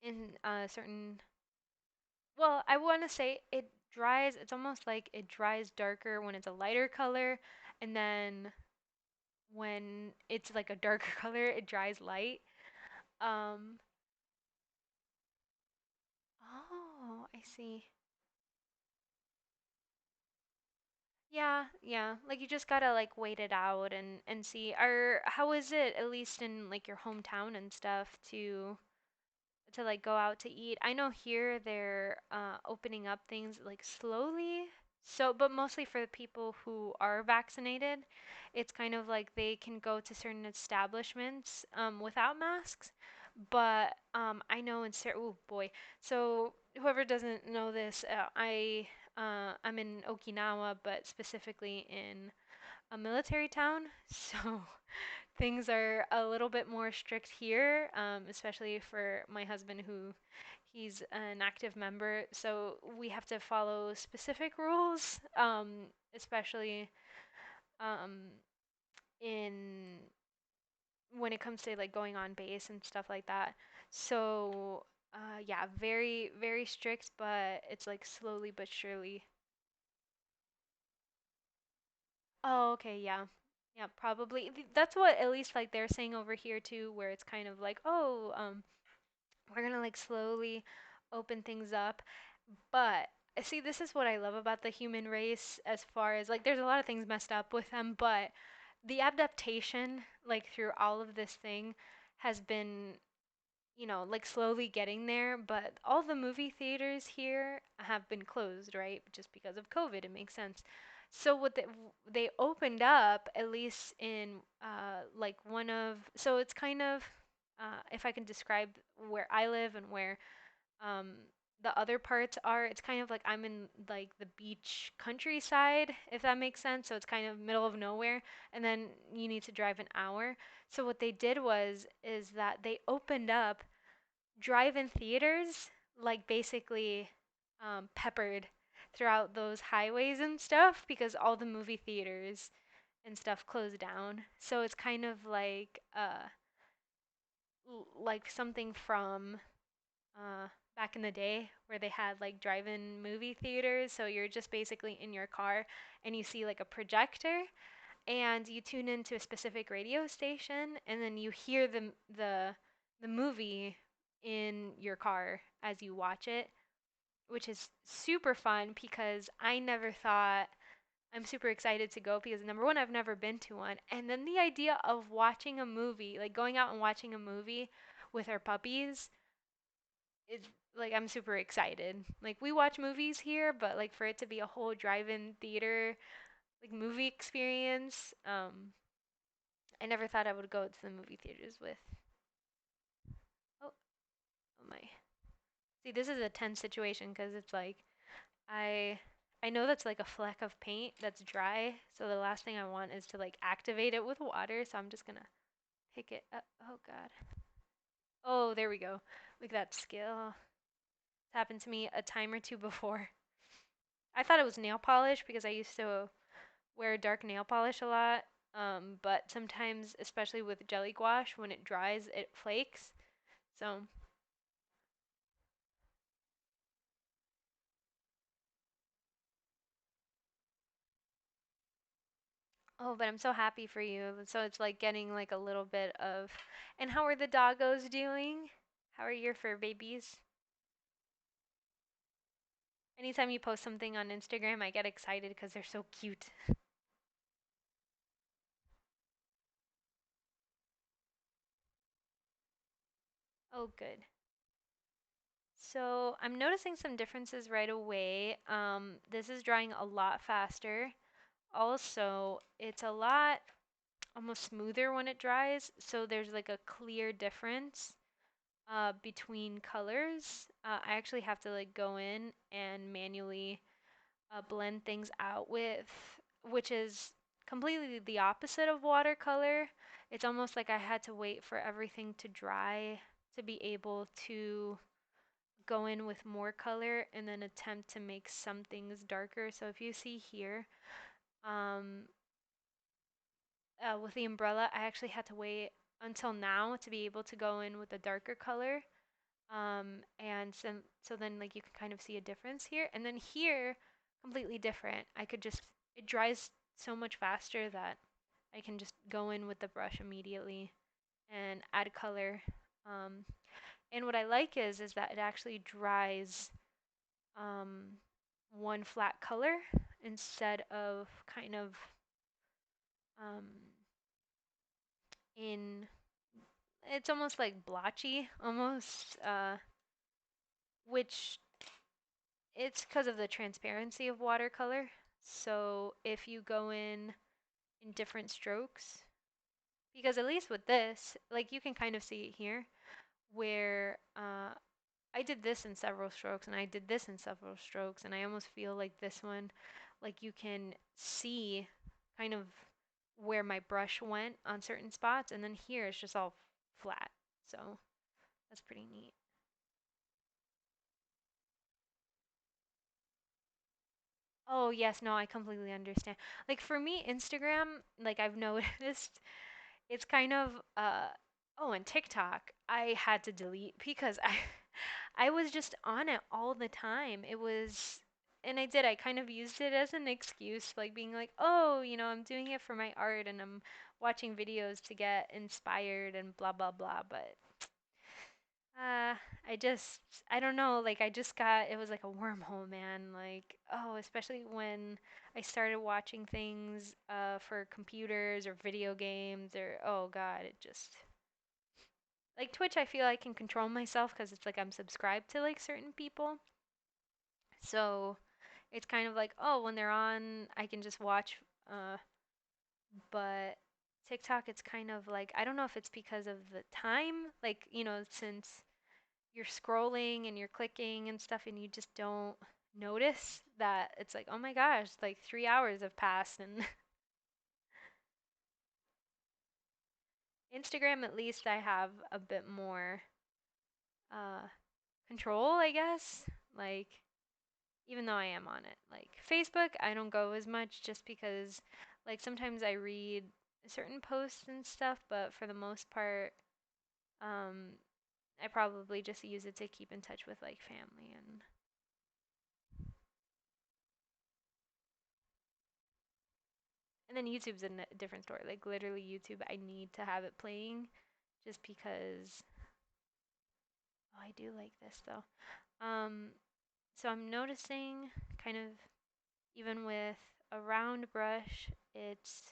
in certain well I want to say it dries it's almost like it dries darker when it's a lighter color and then when it's like a darker color it dries light um oh I see. Yeah, yeah. Like you just gotta like wait it out and see. Are how is it at least in like your hometown and stuff to like go out to eat? I know here they're opening up things like slowly. So, but mostly for the people who are vaccinated, it's kind of like they can go to certain establishments without masks. But I know in certain, oh boy. So whoever doesn't know this, I'm in Okinawa, but specifically in a military town. So things are a little bit more strict here, especially for my husband who he's an active member. So we have to follow specific rules, especially um, in when it comes to like going on base and stuff like that. So yeah, very very strict, but it's like slowly but surely. Oh, okay, yeah. Yeah, probably. That's what at least like they're saying over here too, where it's kind of like, oh, we're gonna like slowly open things up. But see, this is what I love about the human race as far as like there's a lot of things messed up with them, but the adaptation like through all of this thing has been like slowly getting there, but all the movie theaters here have been closed, right? Just because of COVID, it makes sense. So what they opened up, at least in like one of, so it's kind of, if I can describe where I live and where um, the other parts are, it's kind of like I'm in like the beach countryside, if that makes sense. So it's kind of middle of nowhere, and then you need to drive an hour. So what they did is that they opened up drive-in theaters like basically peppered throughout those highways and stuff because all the movie theaters and stuff closed down. So it's kind of like something from uh back in the day where they had like drive-in movie theaters. So you're just basically in your car and you see like a projector and you tune into a specific radio station and then you hear the movie in your car as you watch it, which is super fun because I never thought I'm super excited to go because number one, I've never been to one. And then the idea of watching a movie, like going out and watching a movie with our puppies, is like I'm super excited. Like we watch movies here, but like for it to be a whole drive-in theater like movie experience, I never thought I would go to the movie theaters with. Oh, oh my. See, this is a tense situation because it's like I I know that's like a fleck of paint that's dry, so the last thing I want is to like activate it with water, so I'm just gonna pick it up. Oh God. Oh, there we go. Look at that skill. It's happened to me a time or two before. I thought it was nail polish because I used to wear dark nail polish a lot. But sometimes, especially with jelly gouache, when it dries, it flakes. So Oh, but I'm so happy for you. So it's like getting like a little bit of. And how are the doggos doing? How are your fur babies? Anytime you post something on Instagram, I get excited because they're so cute. Oh, good. So I'm noticing some differences right away. This is drying a lot faster. Also, it's a lot almost smoother when it dries, so there's like a clear difference between colors. I actually have to like go in and manually blend things out with, which is completely the opposite of watercolor. It's almost like I had to wait for everything to dry to be able to go in with more color and then attempt to make some things darker. So if you see here, um, with the umbrella, I actually had to wait until now to be able to go in with a darker color. And so then like you can kind of see a difference here. And then here, completely different. I could just, it dries so much faster that I can just go in with the brush immediately and add color. Um, and what I like is that it actually dries um, one flat color instead of kind of um, in it's almost like blotchy almost which it's because of the transparency of watercolor. So if you go in different strokes, because at least with this, like you can kind of see it here where I did this in several strokes and I did this in several strokes, and I almost feel like this one, like you can see kind of where my brush went on certain spots, and then here it's just all flat. So that's pretty neat. Oh, yes, no, I completely understand. Like for me, Instagram, like I've noticed, it's kind of oh, and TikTok, I had to delete because I was just on it all the time. It was and I kind of used it as an excuse, like being like, "Oh, I'm doing it for my art and I'm watching videos to get inspired and blah blah blah." But uh, I just, I don't know, like I just got, it was like a wormhole, man. Like, oh, especially when I started watching things for computers or video games or, oh God, it just, like Twitch, I feel I can control myself because it's like I'm subscribed to like certain people. So it's kind of like, oh, when they're on, I can just watch. Uh, but TikTok, it's kind of like, I don't know if it's because of the time, like, since you're scrolling and you're clicking and stuff and you just don't notice that it's like, oh my gosh, like 3 hours have passed. And Instagram, at least I have a bit more uh, control, I guess. Like, even though I am on it. Like, Facebook, I don't go as much just because, like, sometimes I read certain posts and stuff, but for the most part, um, I probably just use it to keep in touch with like family. And then YouTube's a different story. Like literally YouTube, I need to have it playing just because oh, I do like this though. Um so I'm noticing kind of even with a round brush, it's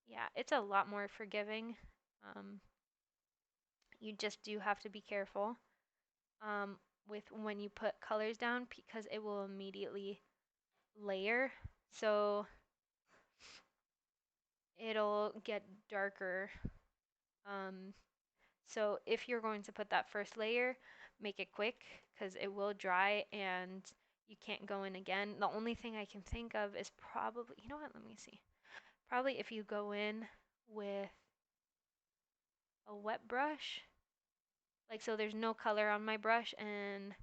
yeah, it's a lot more forgiving. Um you just do have to be careful with when you put colors down because it will immediately layer. So it'll get darker um, So if you're going to put that first layer, make it quick because it will dry and you can't go in again. The only thing I can think of is probably, you know what, let me see. Probably if you go in with a wet brush, like so there's no color on my brush and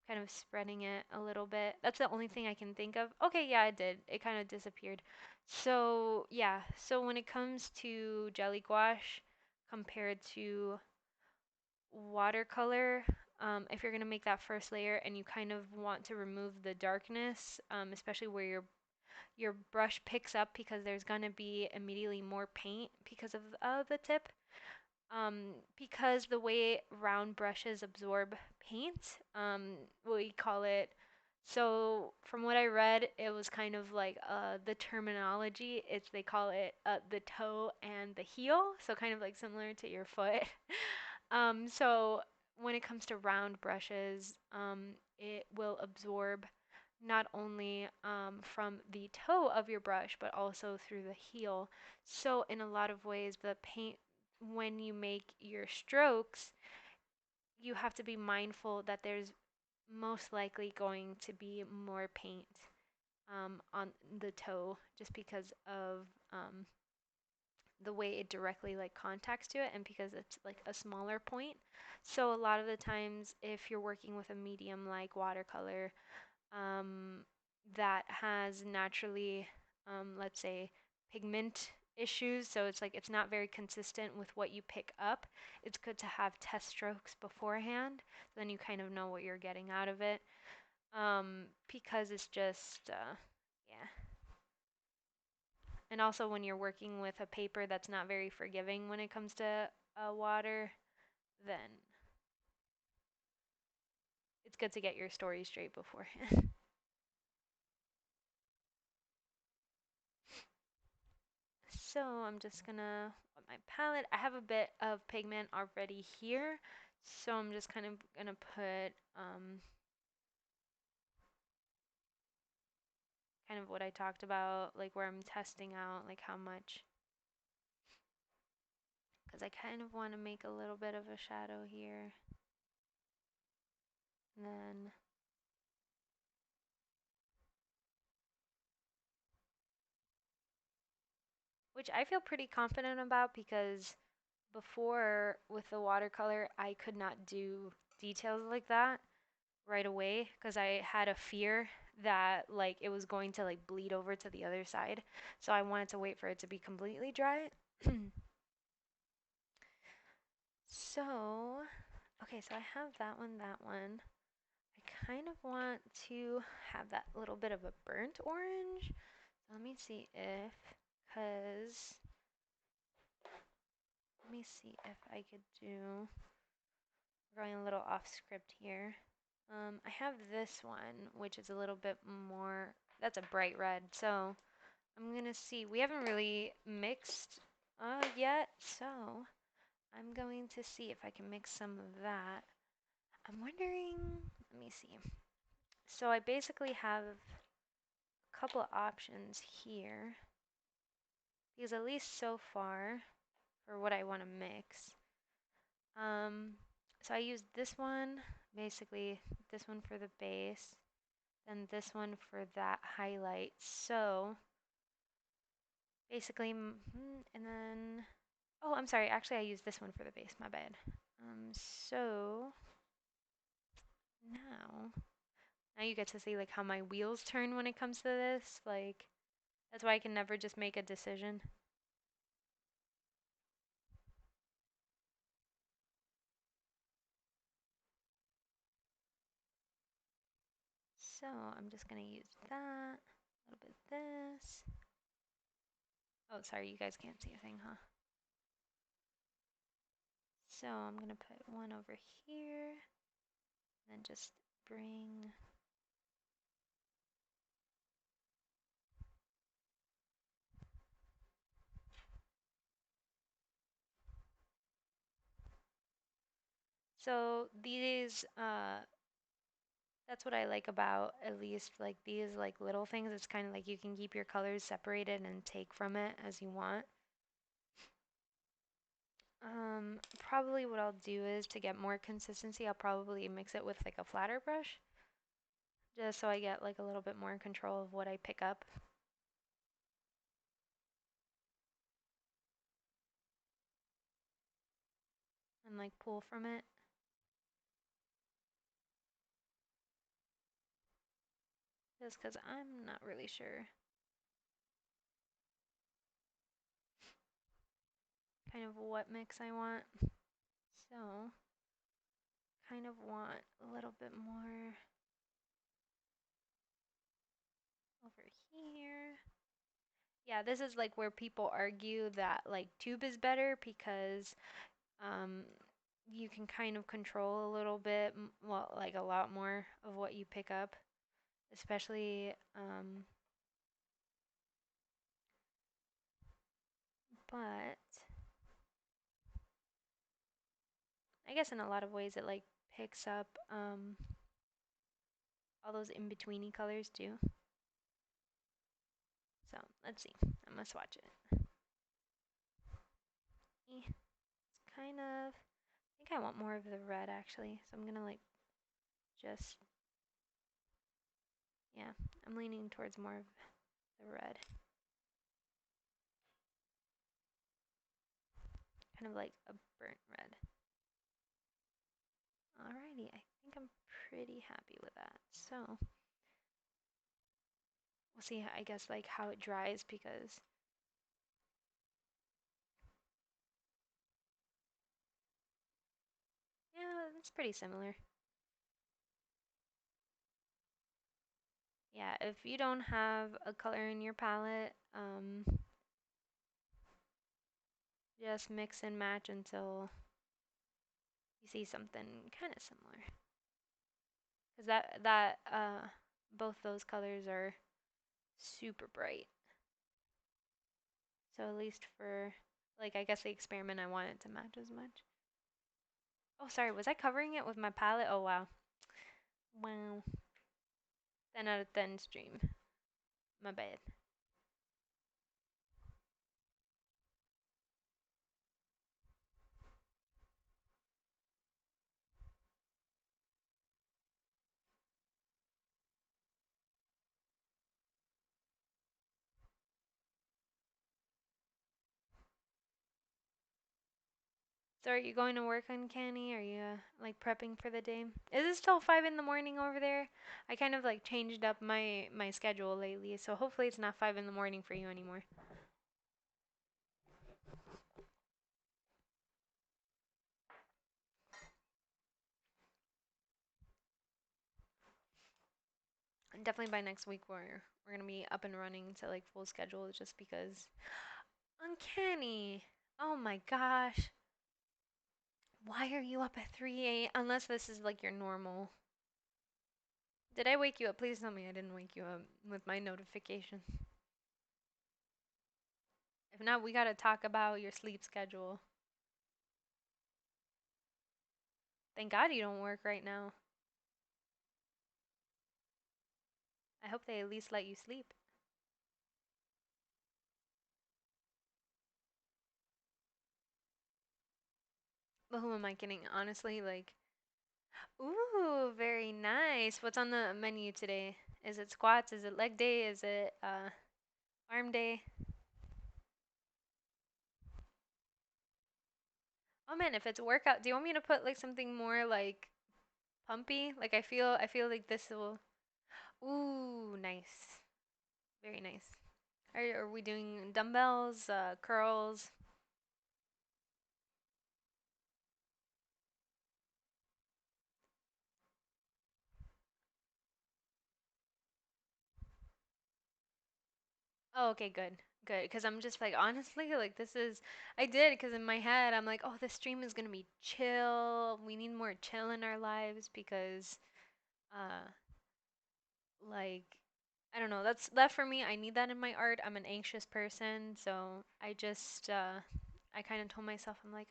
kind of spreading it a little bit. That's the only thing I can think of. Okay, yeah, it did. It kind of disappeared. So yeah, so when it comes to jelly gouache compared to watercolor, if you're going to make that first layer and you kind of want to remove the darkness, especially where your brush picks up because there's gonna be immediately more paint because of the tip. Because the way round brushes absorb paint, we call it, so from what I read, it was kind of like the terminology, they call it the toe and the heel, so kind of like similar to your foot. So when it comes to round brushes, it will absorb not only from the toe of your brush, but also through the heel. So in a lot of ways, the paint, when you make your strokes, you have to be mindful that there's most likely going to be more paint on the toe just because of the way it directly like contacts to it and because it's like a smaller point. So a lot of the times if you're working with a medium like watercolor um, that has naturally, let's say, pigment issues, so it's like it's not very consistent with what you pick up, it's good to have test strokes beforehand. Then you kind of know what you're getting out of it. Because it's just, yeah. And also when you're working with a paper that's not very forgiving when it comes to water, then it's good to get your story straight beforehand. So I'm just gonna, with my palette, I have a bit of pigment already here. So I'm just kind of gonna put kind of what I talked about, like where I'm testing out, like how much, because I kind of want to make a little bit of a shadow here. And then which I feel pretty confident about because before with the watercolor, I could not do details like that right away because I had a fear that like it was going to like bleed over to the other side. So I wanted to wait for it to be completely dry. So, okay, so I have that one, that one. I kind of want to have that little bit of a burnt orange. Let me see if, because, let me see if I could do, we're going a little off script here. I have this one, which is a little bit more, that's a bright red. So I'm gonna see, we haven't really mixed yet. So I'm going to see if I can mix some of that. I'm wondering, let me see. So I basically have a couple of options here because at least so far for what I want to mix. So I used this one, basically this one for the base, then this one for that highlight. So basically, and then, oh, I'm sorry, actually I used this one for the base, my bad. So now, now you get to see like how my wheels turn when it comes to this. Like, that's why I can never just make a decision. So I'm just gonna use that, a little bit of this. Oh, sorry, you guys can't see a thing, huh? So I'm gonna put one over here, and then just bring, so these, that's what I like about at least like these like little things. It's kind of like you can keep your colors separated and take from it as you want. Probably what I'll do is to get more consistency, I'll probably mix it with like a flatter brush, just so I get like a little bit more control of what I pick up. And like pull from it. Just because I'm not really sure kind of what mix I want. So, kind of want a little bit more over here. Yeah, this is like where people argue that like tube is better because um, you can kind of control a little bit, well, like a lot more of what you pick up, especially, but I guess in a lot of ways it like picks up all those in-betweeny colors too. So let's see. I'm gonna swatch it. It's kind of, I think I want more of the red actually. So I'm gonna like just, yeah, I'm leaning towards more of the red. Kind of like a burnt red. Alrighty, I think I'm pretty happy with that. So we'll see, I guess, like how it dries because, yeah, it's pretty similar. Yeah, if you don't have a color in your palette, just mix and match until you see something kind of similar. Because both those colors are super bright. So at least for, like, I guess the experiment, I want it to match as much. Oh, sorry, was I covering it with my palette? Oh, wow. Wow. 10 out of 10 stream. My bad. So are you going to work, Uncanny? Are you like prepping for the day? Is it still 5 in the morning over there? I kind of like changed up my schedule lately, so hopefully it's not 5 in the morning for you anymore. And definitely by next week we're gonna be up and running to like full schedule just because Uncanny. Oh my gosh. Why are you up at 3 a.m. unless this is like your normal? Did I wake you up? Please tell me I didn't wake you up with my notification. If not, we gotta talk about your sleep schedule. Thank God you don't work right now. I hope they at least let you sleep. But who am I kidding? Honestly, like, ooh, very nice. What's on the menu today? Is it squats? Is it leg day? Is it arm day? Oh man, if it's a workout, do you want me to put like something more like pumpy? Like I feel like this will. Ooh, nice. Very nice. Are we doing dumbbells, curls? Oh, okay, good. Good. Because I'm just like, honestly, like, this is. I did, because in my head, I'm like, oh, this stream is going to be chill. We need more chill in our lives because, uh, like, I don't know. That's that for me. I need that in my art. I'm an anxious person. So I just, I kind of told myself, I'm like,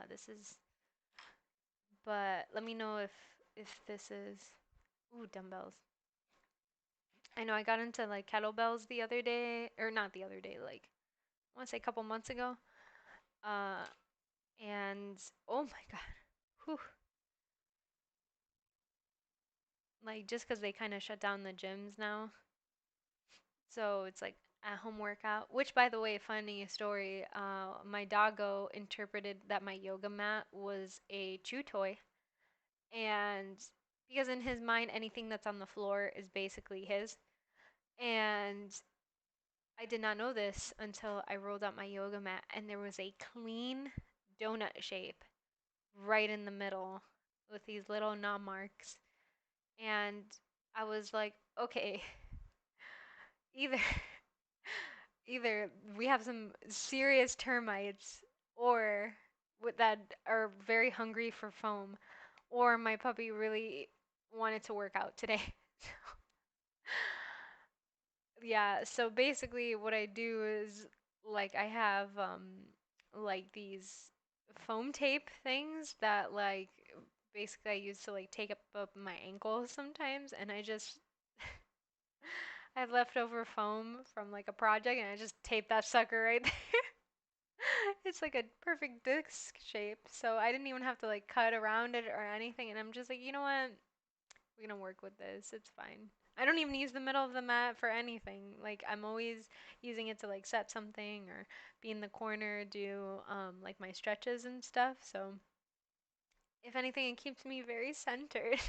this is. But let me know if this is. Ooh, dumbbells. I know I got into like kettlebells the other day, or not the other day, like, I want to say a couple months ago. Uh, and oh my god, whew, like just because they kind of shut down the gyms now, so it's like at home workout. Which, by the way, funny story. My doggo interpreted that my yoga mat was a chew toy, and because in his mind anything that's on the floor is basically his, and I did not know this until I rolled out my yoga mat, and there was a clean donut shape right in the middle with these little knob marks. And I was like, okay, either either we have some serious termites or that are very hungry for foam, or my puppy really wanted to work out today. Yeah, so basically what I do is like I have like these foam tape things that like basically I use to like take up my ankles sometimes, and I just I have leftover foam from like a project and I just tape that sucker right there. It's like a perfect disc shape, so I didn't even have to like cut around it or anything, and I'm just like, you know what? We're gonna work with this. It's fine. I don't even use the middle of the mat for anything. Like I'm always using it to like set something or be in the corner, do like my stretches and stuff. So if anything, it keeps me very centered.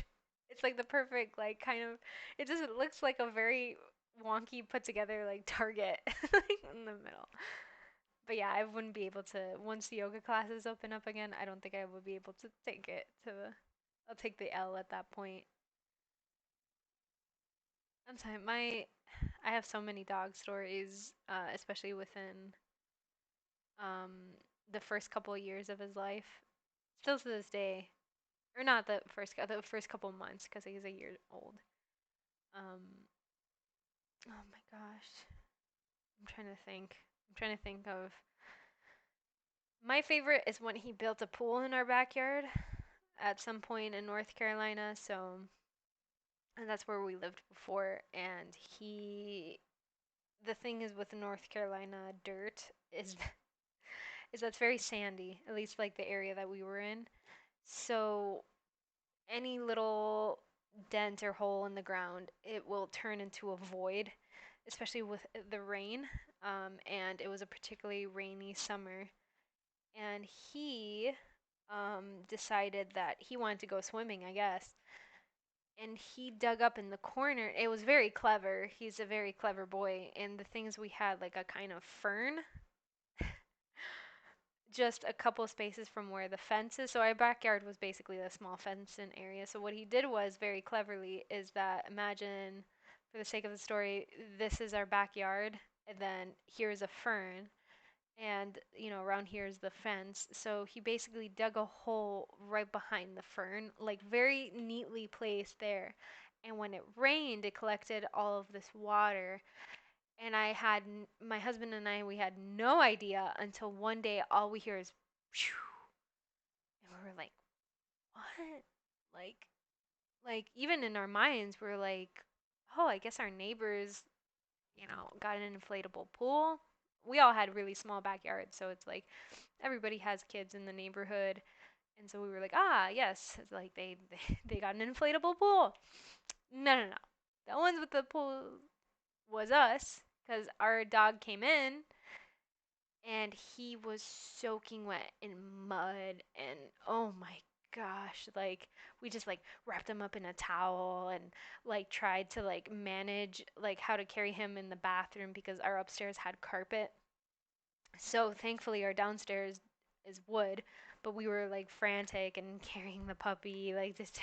It's like the perfect like kind of. It just looks like a very wonky put together like target like in the middle. But yeah, I wouldn't be able to once the yoga classes open up again. I don't think I would be able to take it to the. I'll take the L at that point. I'm sorry, I have so many dog stories, especially within um, the first couple of years of his life. Still to this day, or not the first couple months because he's a year old. Um, oh my gosh, I'm trying to think. I'm trying to think of my favorite is when he built a pool in our backyard at some point in North Carolina. So, and that's where we lived before. And the thing is with North Carolina dirt is that's very sandy, at least like the area that we were in. So any little dent or hole in the ground, it will turn into a void, especially with the rain. And it was a particularly rainy summer. And he decided that he wanted to go swimming, I guess. And he dug up in the corner. It was very clever. He's a very clever boy. And the things we had, like a kind of fern just a couple spaces from where the fence is. So our backyard was basically a small fenced-in area. So what he did was very cleverly is that imagine, for the sake of the story, this is our backyard, and then here's a fern, and around here is the fence. So he basically dug a hole right behind the fern, like very neatly placed there. And when it rained, it collected all of this water, and my husband and I, we had no idea until one day all we hear is phew, and we were like, what? Like like even in our minds we're like, oh, I guess our neighbors, got an inflatable pool. We all had really small backyards, so it's like everybody has kids in the neighborhood. And so we were like, ah, yes, it's like they got an inflatable pool. No, no, no. The ones with the pool was us because our dog came in and he was soaking wet in mud, and oh my gosh, like we just like wrapped him up in a towel and like tried to like manage like how to carry him in the bathroom because our upstairs had carpet. So thankfully our downstairs is wood, but we were like frantic and carrying the puppy like just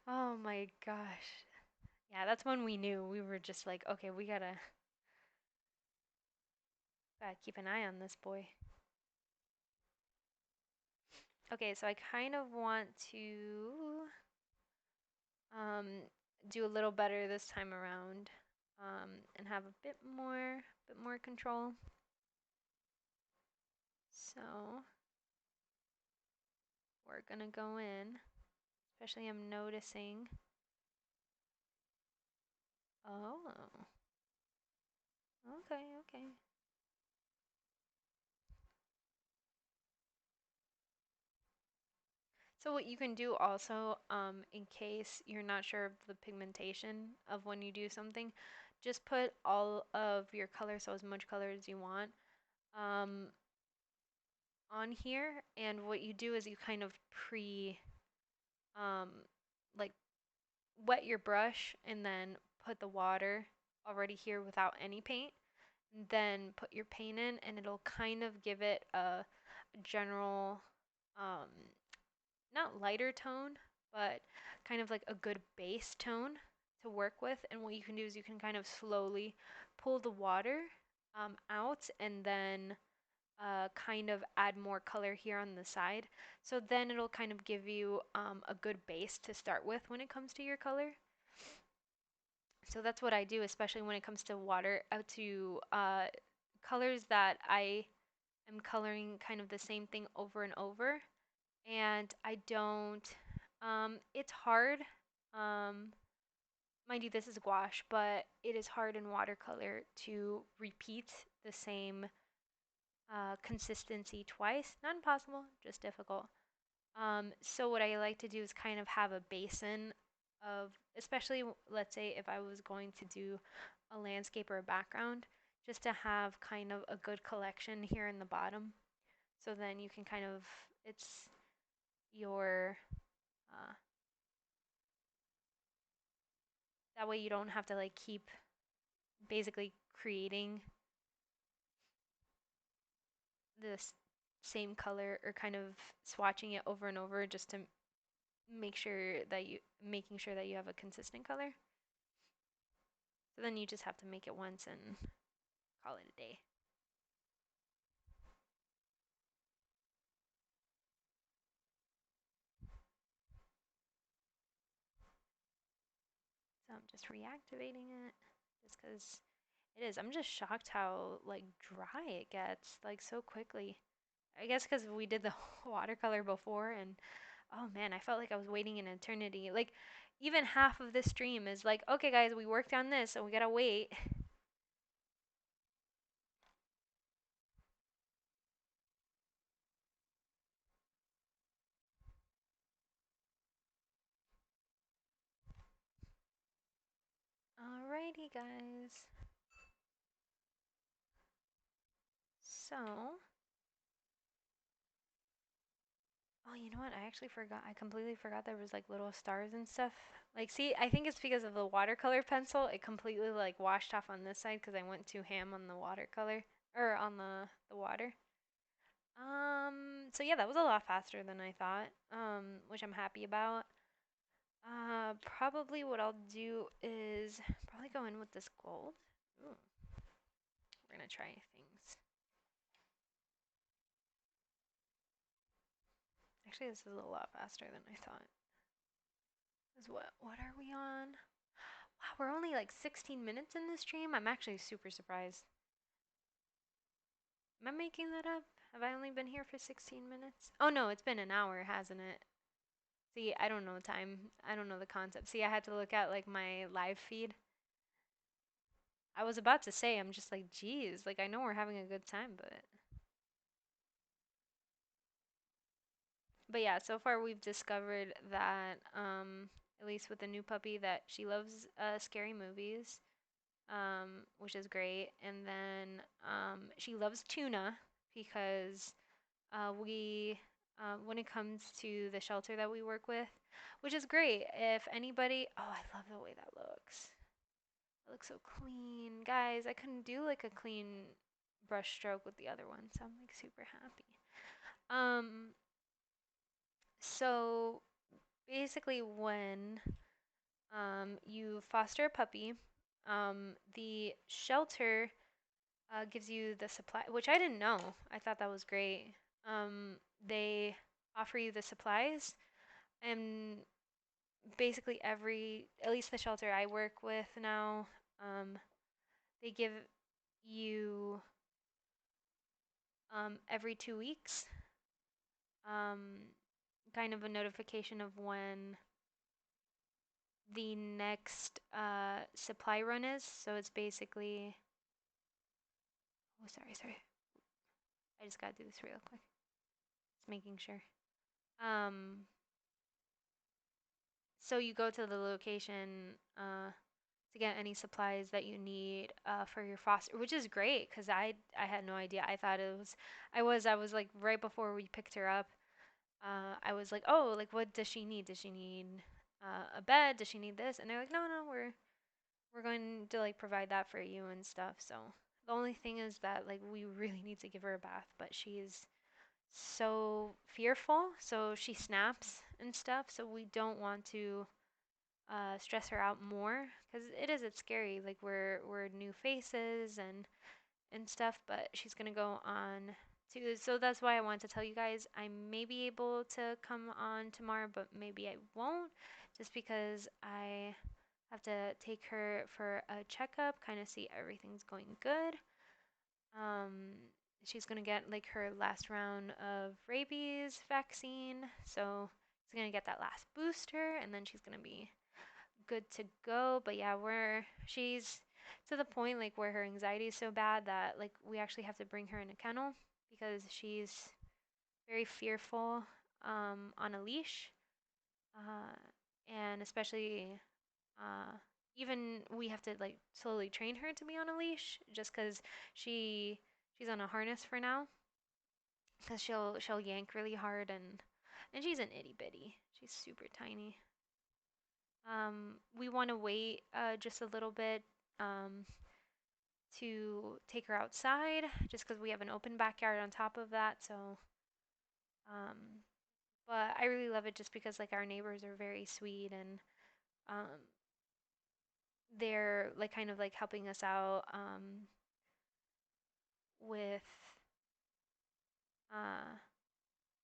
oh my gosh. Yeah, that's when we knew. We were just like, okay, we gotta keep an eye on this boy. Okay, so I kind of want to um, do a little better this time around, and have a bit more control. So we're gonna go in. Especially, I'm noticing. Oh, okay, okay. So what you can do also, in case you're not sure of the pigmentation of when you do something, just put all of your color, so as much color as you want, um, on here. And what you do is you kind of um, like wet your brush and then put the water already here without any paint. Then put your paint in, and it'll kind of give it a general, um, not lighter tone, but kind of like a good base tone to work with. And what you can do is you can kind of slowly pull the water out and then kind of add more color here on the side. So then it'll kind of give you a good base to start with when it comes to your color. So that's what I do, especially when it comes to water, to colors that I am coloring kind of the same thing over and over. And I don't, it's hard. Um, Mind you, this is gouache, but it is hard in watercolor to repeat the same consistency twice. Not impossible, just difficult. So what I like to do is kind of have a basin of, especially let's say if I was going to do a landscape or a background, just to have kind of a good collection here in the bottom. So then you can kind of, it's your, uh, that way you don't have to like keep basically creating this same color or kind of swatching it over and over just to making sure that you have a consistent color. So then you just have to make it once and call it a day. So I'm just reactivating it just because it is. I'm just shocked how like dry it gets like so quickly. I guess because we did the watercolor before and oh man, I felt like I was waiting an eternity. Like even half of this stream is like, okay guys, we worked on this, so we gotta wait. Alrighty guys. So, oh, you know what? I actually forgot. I completely forgot there was like little stars and stuff. Like, see, I think it's because of the watercolor pencil. It completely like washed off on this side because I went too ham on the watercolor or on the water. So yeah, that was a lot faster than I thought. Which I'm happy about. Probably what I'll do is probably go in with this gold. Ooh, we're gonna try things. Actually, this is a lot faster than I thought. Is what are we on? Wow, we're only like 16 minutes in this stream. I'm actually super surprised. Am I making that up? Have I only been here for 16 minutes? Oh no, it's been an hour, hasn't it? See, I don't know time. I don't know the concept. See, I had to look at like my live feed. I was about to say, I'm just like, geez, like I know we're having a good time, but yeah, so far we've discovered that at least with the new puppy that she loves scary movies, which is great. And then she loves tuna because when it comes to the shelter that we work with, which is great. If anybody, oh, I love the way that looks. It looks so clean. Guys, I couldn't do like a clean brush stroke with the other one, so I'm like super happy. Um, so basically when you foster a puppy, the shelter gives you the supply, which I didn't know. I thought that was great. Um, they offer you the supplies, and basically at least the shelter I work with now, they give you every 2 weeks, um, kind of a notification of when the next supply run is. So it's basically, oh, sorry. I just gotta do this real quick. Just making sure. Um, so you go to the location to get any supplies that you need for your foster, which is great because I had no idea. I thought it was I was like right before we picked her up. I was like, oh, like what does she need? Does she need a bed? Does she need this? And they're like, no, we're going to like provide that for you and stuff. So the only thing is that like we really need to give her a bath, but she is so fearful, so she snaps and stuff. So we don't want to stress her out more because it's scary. Like we're new faces and stuff, but she's gonna go on to. So that's why I want to tell you guys I may be able to come on tomorrow, but maybe I won't, just because I have to take her for a checkup, kind of see everything's going good. Um, she's gonna get like her last round of rabies vaccine, so she's gonna get that last booster, and then she's gonna be good to go. But yeah, she's to the point like where her anxiety is so bad that like we actually have to bring her in a kennel because she's very fearful on a leash, uh, and especially uh, even we have to like slowly train her to be on a leash just because she's on a harness for now because she'll yank really hard and she's an itty bitty. She's super tiny. We want to wait just a little bit um, to take her outside just because we have an open backyard on top of that. So, um, but I really love it just because like our neighbors are very sweet and um, they're like kind of like helping us out with uh,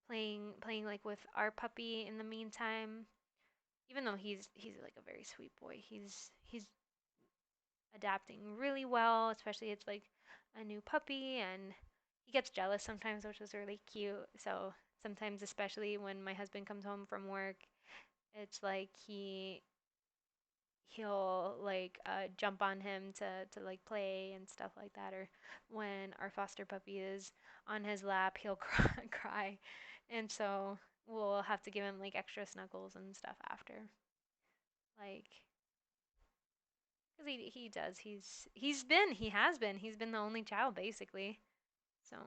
playing like with our puppy in the meantime. Even though he's like a very sweet boy, he's adapting really well, especially it's like a new puppy and he gets jealous sometimes, which is really cute. So sometimes, especially when my husband comes home from work, it's like he'll like jump on him to like play and stuff like that. Or when our foster puppy is on his lap, he'll cry, and so we'll have to give him like extra snuggles and stuff after, like because he does. He has been the only child basically. So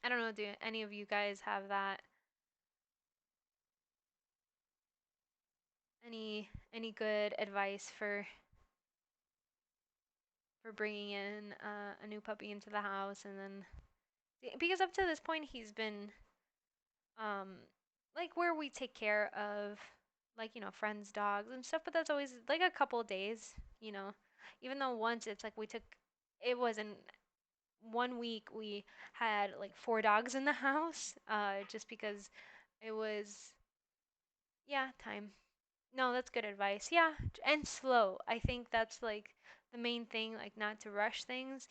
I don't know. Do any of you guys have that? Any good advice for bringing in a new puppy into the house and then because up to this point he's been um like where we take care of like friends' dogs and stuff, but that's always like a couple days, you know. Even though once it's like we took it wasn't 1 week we had like four dogs in the house just because it was yeah time. No, that's good advice. Yeah, and slow. I think that's like the main thing, like not to rush things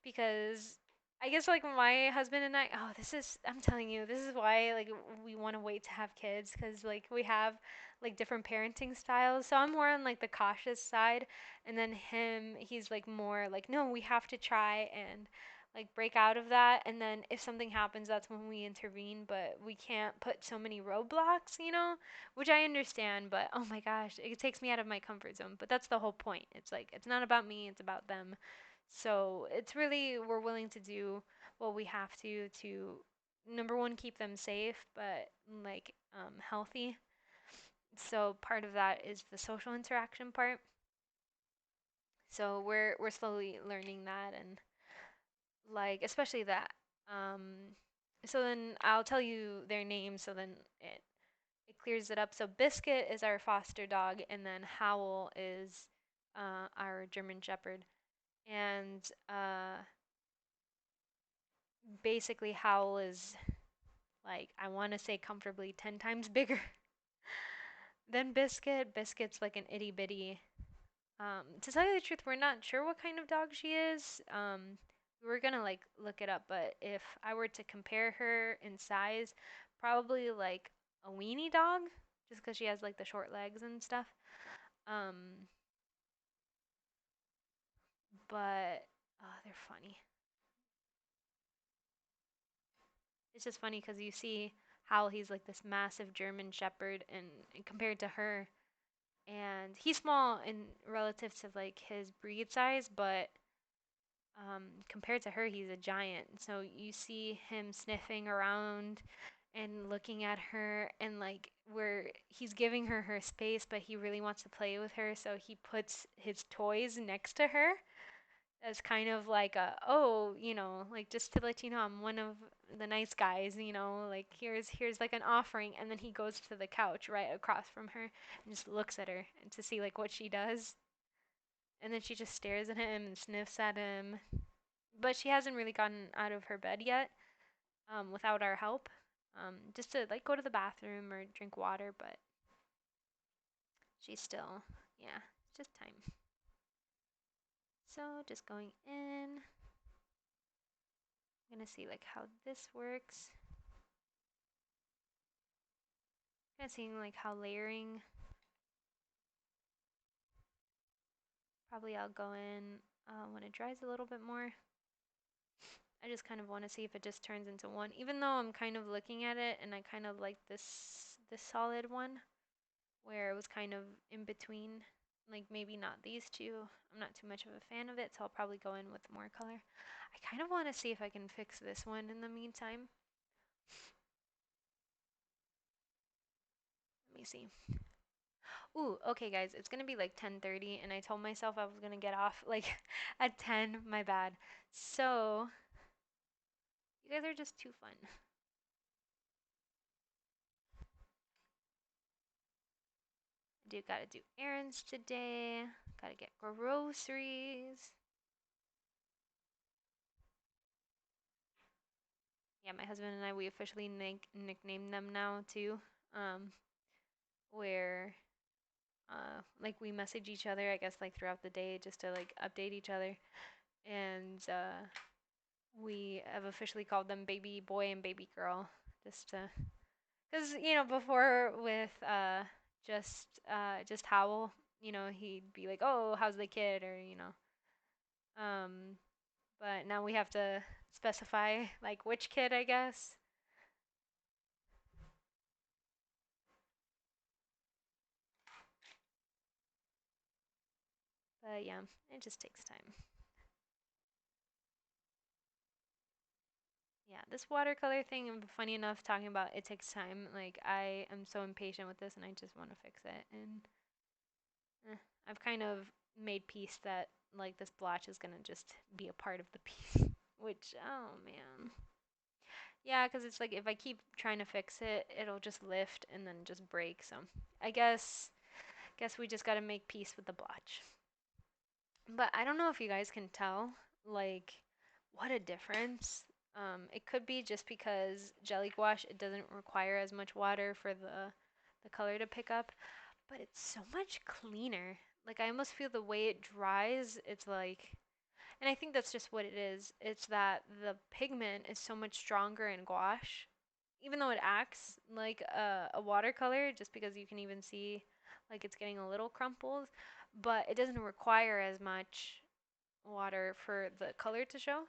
because I guess like my husband and I, oh, I'm telling you, this is why like we want to wait to have kids because like we have like different parenting styles. So I'm more on like the cautious side, and then he's like more like, no, we have to try and like break out of that. And then if something happens, that's when we intervene, but we can't put so many roadblocks, which I understand, but oh my gosh, it takes me out of my comfort zone. But that's the whole point. It's like, it's not about me, it's about them. So it's really, we're willing to do what we have to number one, keep them safe, but like healthy. So part of that is the social interaction part. So we're slowly learning that and like especially that. So then I'll tell you their names so then it clears it up. So Biscuit is our foster dog, and then Howl is our German Shepherd. And basically, Howl is like, I want to say comfortably 10 times bigger than Biscuit. Biscuit's like an itty bitty. To tell you the truth, we're not sure what kind of dog she is. We were gonna like look it up, but if I were to compare her in size, probably like a weenie dog, just because she has like the short legs and stuff. Um, but they're funny. It's just funny because you see how he's like this massive German Shepherd, and compared to her, and he's small in relative to like his breed size, but compared to her, he's a giant. So you see him sniffing around and looking at her, and like where he's giving her space, but he really wants to play with her, so he puts his toys next to her as kind of like a, oh, like just to let you know I'm one of the nice guys, like here's like an offering, and then he goes to the couch right across from her and just looks at her and to see like what she does, and then she just stares at him and sniffs at him, but she hasn't really gotten out of her bed yet, without our help, just to like go to the bathroom or drink water, but she's still, yeah, it's just time. So just going in. I'm gonna see like how this works. Kind of seeing like how layering. Probably I'll go in when it dries a little bit more. I just kind of want to see if it just turns into one, even though I'm kind of looking at it and I kind of like this solid one where it was kind of in between. Like maybe not these two. I'm not too much of a fan of it, so I'll probably go in with more color. I kind of want to see if I can fix this one in the meantime. Let me see. Ooh, okay guys, it's gonna be like 10:30 and I told myself I was gonna get off like at 10, my bad. So, you guys are just too fun. Gotta do errands today, gotta get groceries. Yeah, my husband and I, we officially nicknamed them now too. Um, where like we message each other, I guess like throughout the day just to like update each other. And we have officially called them baby boy and baby girl just to, because before with just Howell, he'd be like, oh, how's the kid, or um but now we have to specify like which kid, I guess. But yeah, it just takes time. Yeah, this watercolor thing, funny enough, talking about it takes time. Like, I am so impatient with this and I just want to fix it. And I've kind of made peace that, like, this blotch is going to just be a part of the piece. Which, oh man. Yeah, because it's like if I keep trying to fix it, it'll just lift and then just break. So I guess we just got to make peace with the blotch. But I don't know if you guys can tell, like, what a difference. It could be just because jelly gouache, it doesn't require as much water for the color to pick up, but it's so much cleaner. Like, I almost feel the way it dries, it's like, and I think that's just what it is. It's that the pigment is so much stronger in gouache, even though it acts like a watercolor, just because you can even see like it's getting a little crumpled, but it doesn't require as much water for the color to show.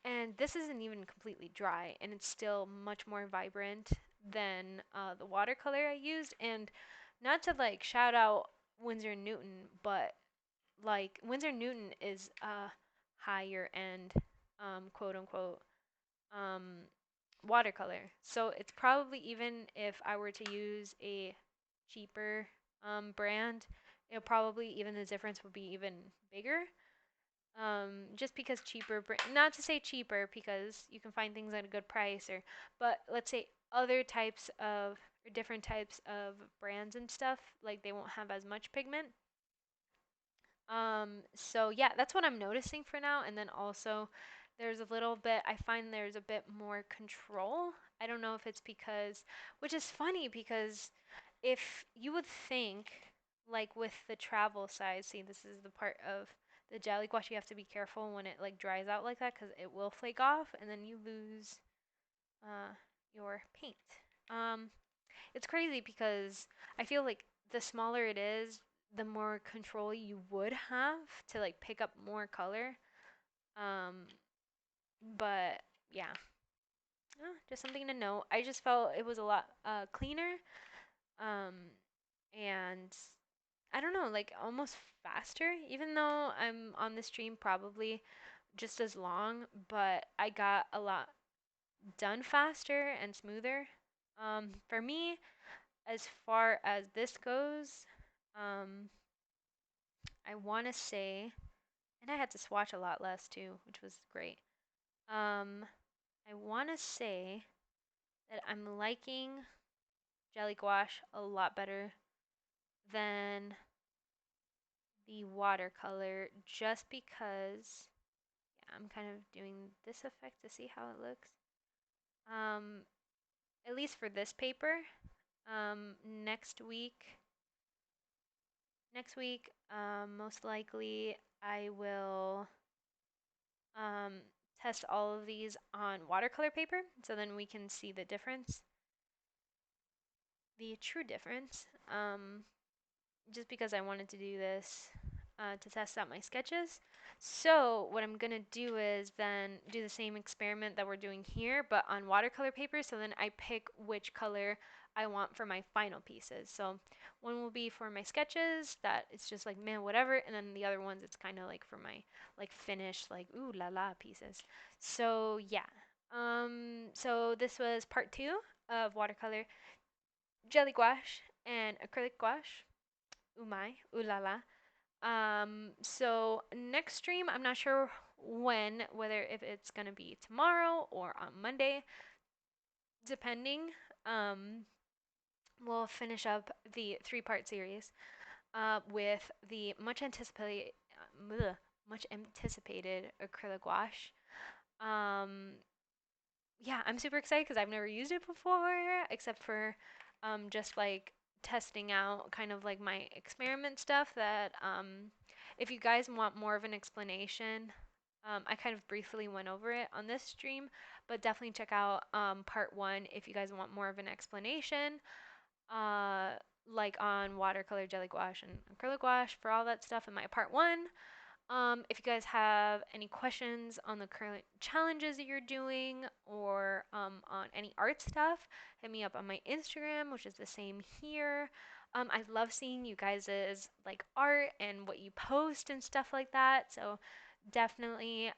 And this isn't even completely dry, and it's still much more vibrant than the watercolor I used. And not to like shout out Winsor Newton, but like Winsor Newton is a higher end, quote unquote, um, watercolor. So it's probably, even if I were to use a cheaper brand, it'll probably, even the difference would be even bigger. Just because cheaper, not to say cheaper because you can find things at a good price, or, but let's say other types of, or different types of brands and stuff, like they won't have as much pigment. So yeah, that's what I'm noticing for now. And then also there's a little bit, I find there's a bit more control. I don't know if it's because, which is funny because if you would think, like with the travel size, see, this is the part of the jelly gouache, you have to be careful when it like dries out like that because it will flake off and then you lose uh, your paint. Um, it's crazy because I feel like the smaller it is, the more control you would have to like pick up more color. Um, but yeah, just something to know. I just felt it was a lot cleaner, um, and I don't know, like almost faster. Even though I'm on the stream probably just as long, but I got a lot done faster and smoother. For me, as far as this goes, I want to say And I had to swatch a lot less too, which was great. I want to say that I'm liking Jelly Gouache a lot better than the watercolor just because, yeah, I'm kind of doing this effect to see how it looks. Um, at least for this paper, next week, most likely I will um, test all of these on watercolor paper so then we can see the difference, the true difference. Just because I wanted to do this to test out my sketches. So what I'm gonna do is then do the same experiment that we're doing here, but on watercolor paper. So then I pick which color I want for my final pieces. So one will be for my sketches that it's just like man whatever, and then the other ones it's kind of like for my like finished like ooh la la pieces. So yeah. So this was part 2 of watercolor, jelly gouache, and acrylic gouache. Ooh my, ooh la la. So next stream, I'm not sure when, whether if it's gonna be tomorrow or on Monday, depending. Um, we'll finish up the 3-part series with the much anticipated acrylic gouache. Um, yeah, I'm super excited because I've never used it before, except for just like testing out kind of like my experiment stuff that if you guys want more of an explanation, I kind of briefly went over it on this stream, but definitely check out part 1 if you guys want more of an explanation, uh, like on watercolor, jelly gouache, and acrylic gouache for all that stuff in my part 1. If you guys have any questions on the current challenges that you're doing or on any art stuff, hit me up on my Instagram, which is the same here. I love seeing you guys' like art and what you post and stuff like that. So definitely,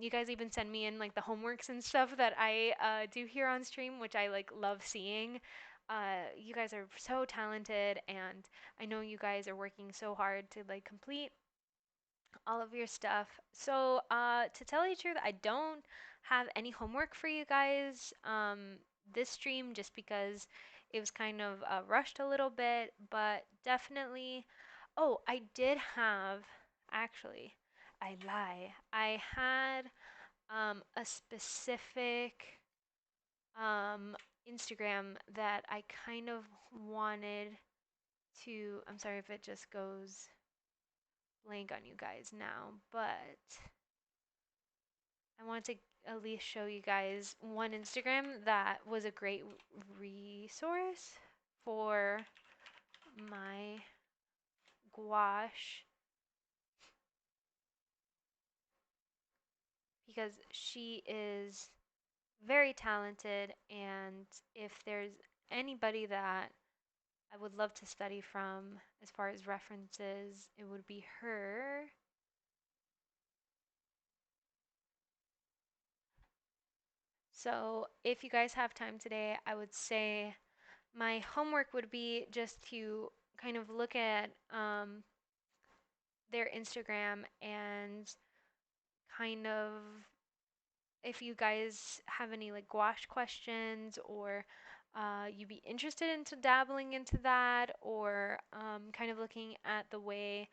you guys even send me in like the homeworks and stuff that I do here on stream, which I like love seeing. You guys are so talented, and I know you guys are working so hard to like complete all of your stuff. So, to tell you the truth, I don't have any homework for you guys this stream just because it was kind of rushed a little bit, but definitely. Oh, I did have, actually, I lie. I had a specific Instagram that I kind of wanted to. I'm sorry if it just goes blank on you guys now, but I want to at least show you guys one Instagram that was a great resource for my gouache because she is very talented, and if there's anybody that I would love to study from as far as references, it would be her. So if you guys have time today, I would say my homework would be just to kind of look at their Instagram and kind of if you guys have any like gouache questions or you'd be interested into dabbling into that or kind of looking at the way,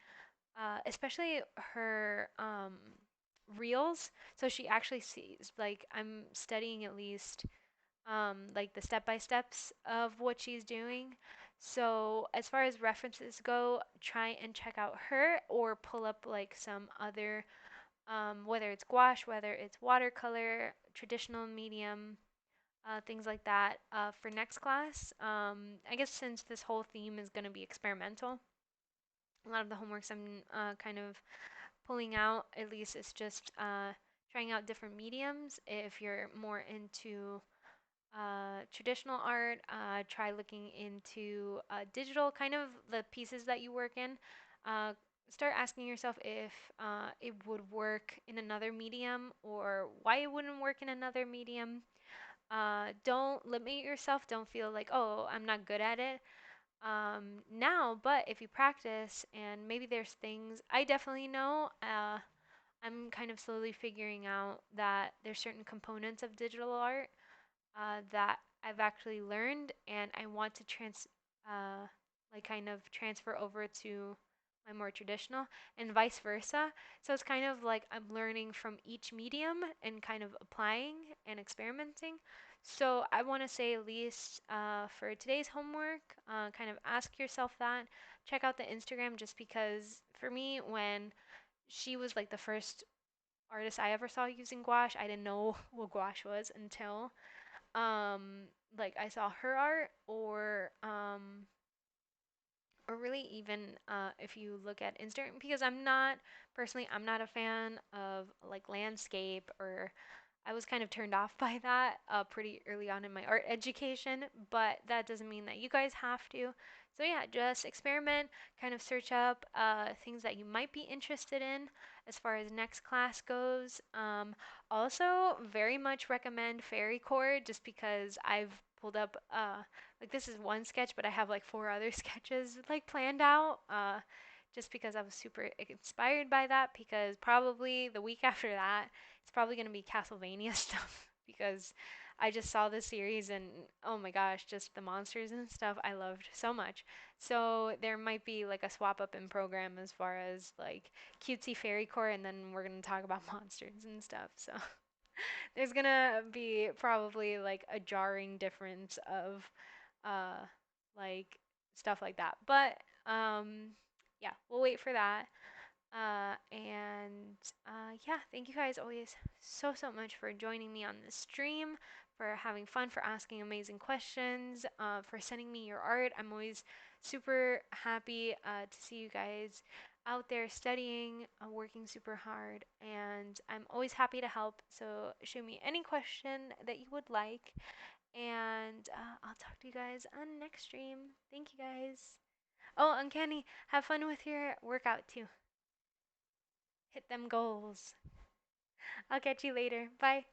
especially her reels. So she actually sees, like, I'm studying at least like the step by steps of what she's doing. So, as far as references go, try and check out her or pull up like some other, whether it's gouache, whether it's watercolor, traditional medium, things like that for next class. I guess since this whole theme is going to be experimental, a lot of the homeworks I'm kind of pulling out, at least it's just trying out different mediums. If you're more into traditional art, try looking into digital, kind of the pieces that you work in. Uh, Start asking yourself if it would work in another medium or why it wouldn't work in another medium. Don't limit yourself. Don't feel like, oh, I'm not good at it now, but if you practice and maybe there's things I definitely know. I'm kind of slowly figuring out that there's certain components of digital art that I've actually learned, and I want to like kind of transfer over to my more traditional, and vice versa. So it's kind of like I'm learning from each medium and kind of applying and experimenting. So I want to say, at least for today's homework, kind of ask yourself that. Check out the Instagram, just because for me, when she was like the first artist I ever saw using gouache, I didn't know what gouache was until like I saw her art, or really even if you look at Instagram, because I'm not a fan of like landscape, or I was kind of turned off by that pretty early on in my art education, but that doesn't mean that you guys have to. So yeah, just experiment, kind of search up things that you might be interested in as far as next class goes. Also, very much recommend Fairy Core, just because I've pulled up like this is one sketch, but I have like four other sketches like planned out. Just because I was super inspired by that, because probably the week after that it's probably going to be Castlevania stuff, because I just saw this series and oh my gosh, just the monsters and stuff I loved so much. So there might be like a swap up in program as far as like cutesy fairy core, and then we're going to talk about monsters and stuff. So there's going to be probably like a jarring difference of uh like stuff like that. But yeah, we'll wait for that. And yeah, thank you guys always so much for joining me on this stream, for having fun, for asking amazing questions, for sending me your art. I'm always super happy to see you guys out there studying, working super hard, and I'm always happy to help. So shoot me any question that you would like, and I'll talk to you guys on next stream. Thank you guys. Oh, Uncanny, have fun with your workout too. Hit them goals. I'll catch you later. Bye.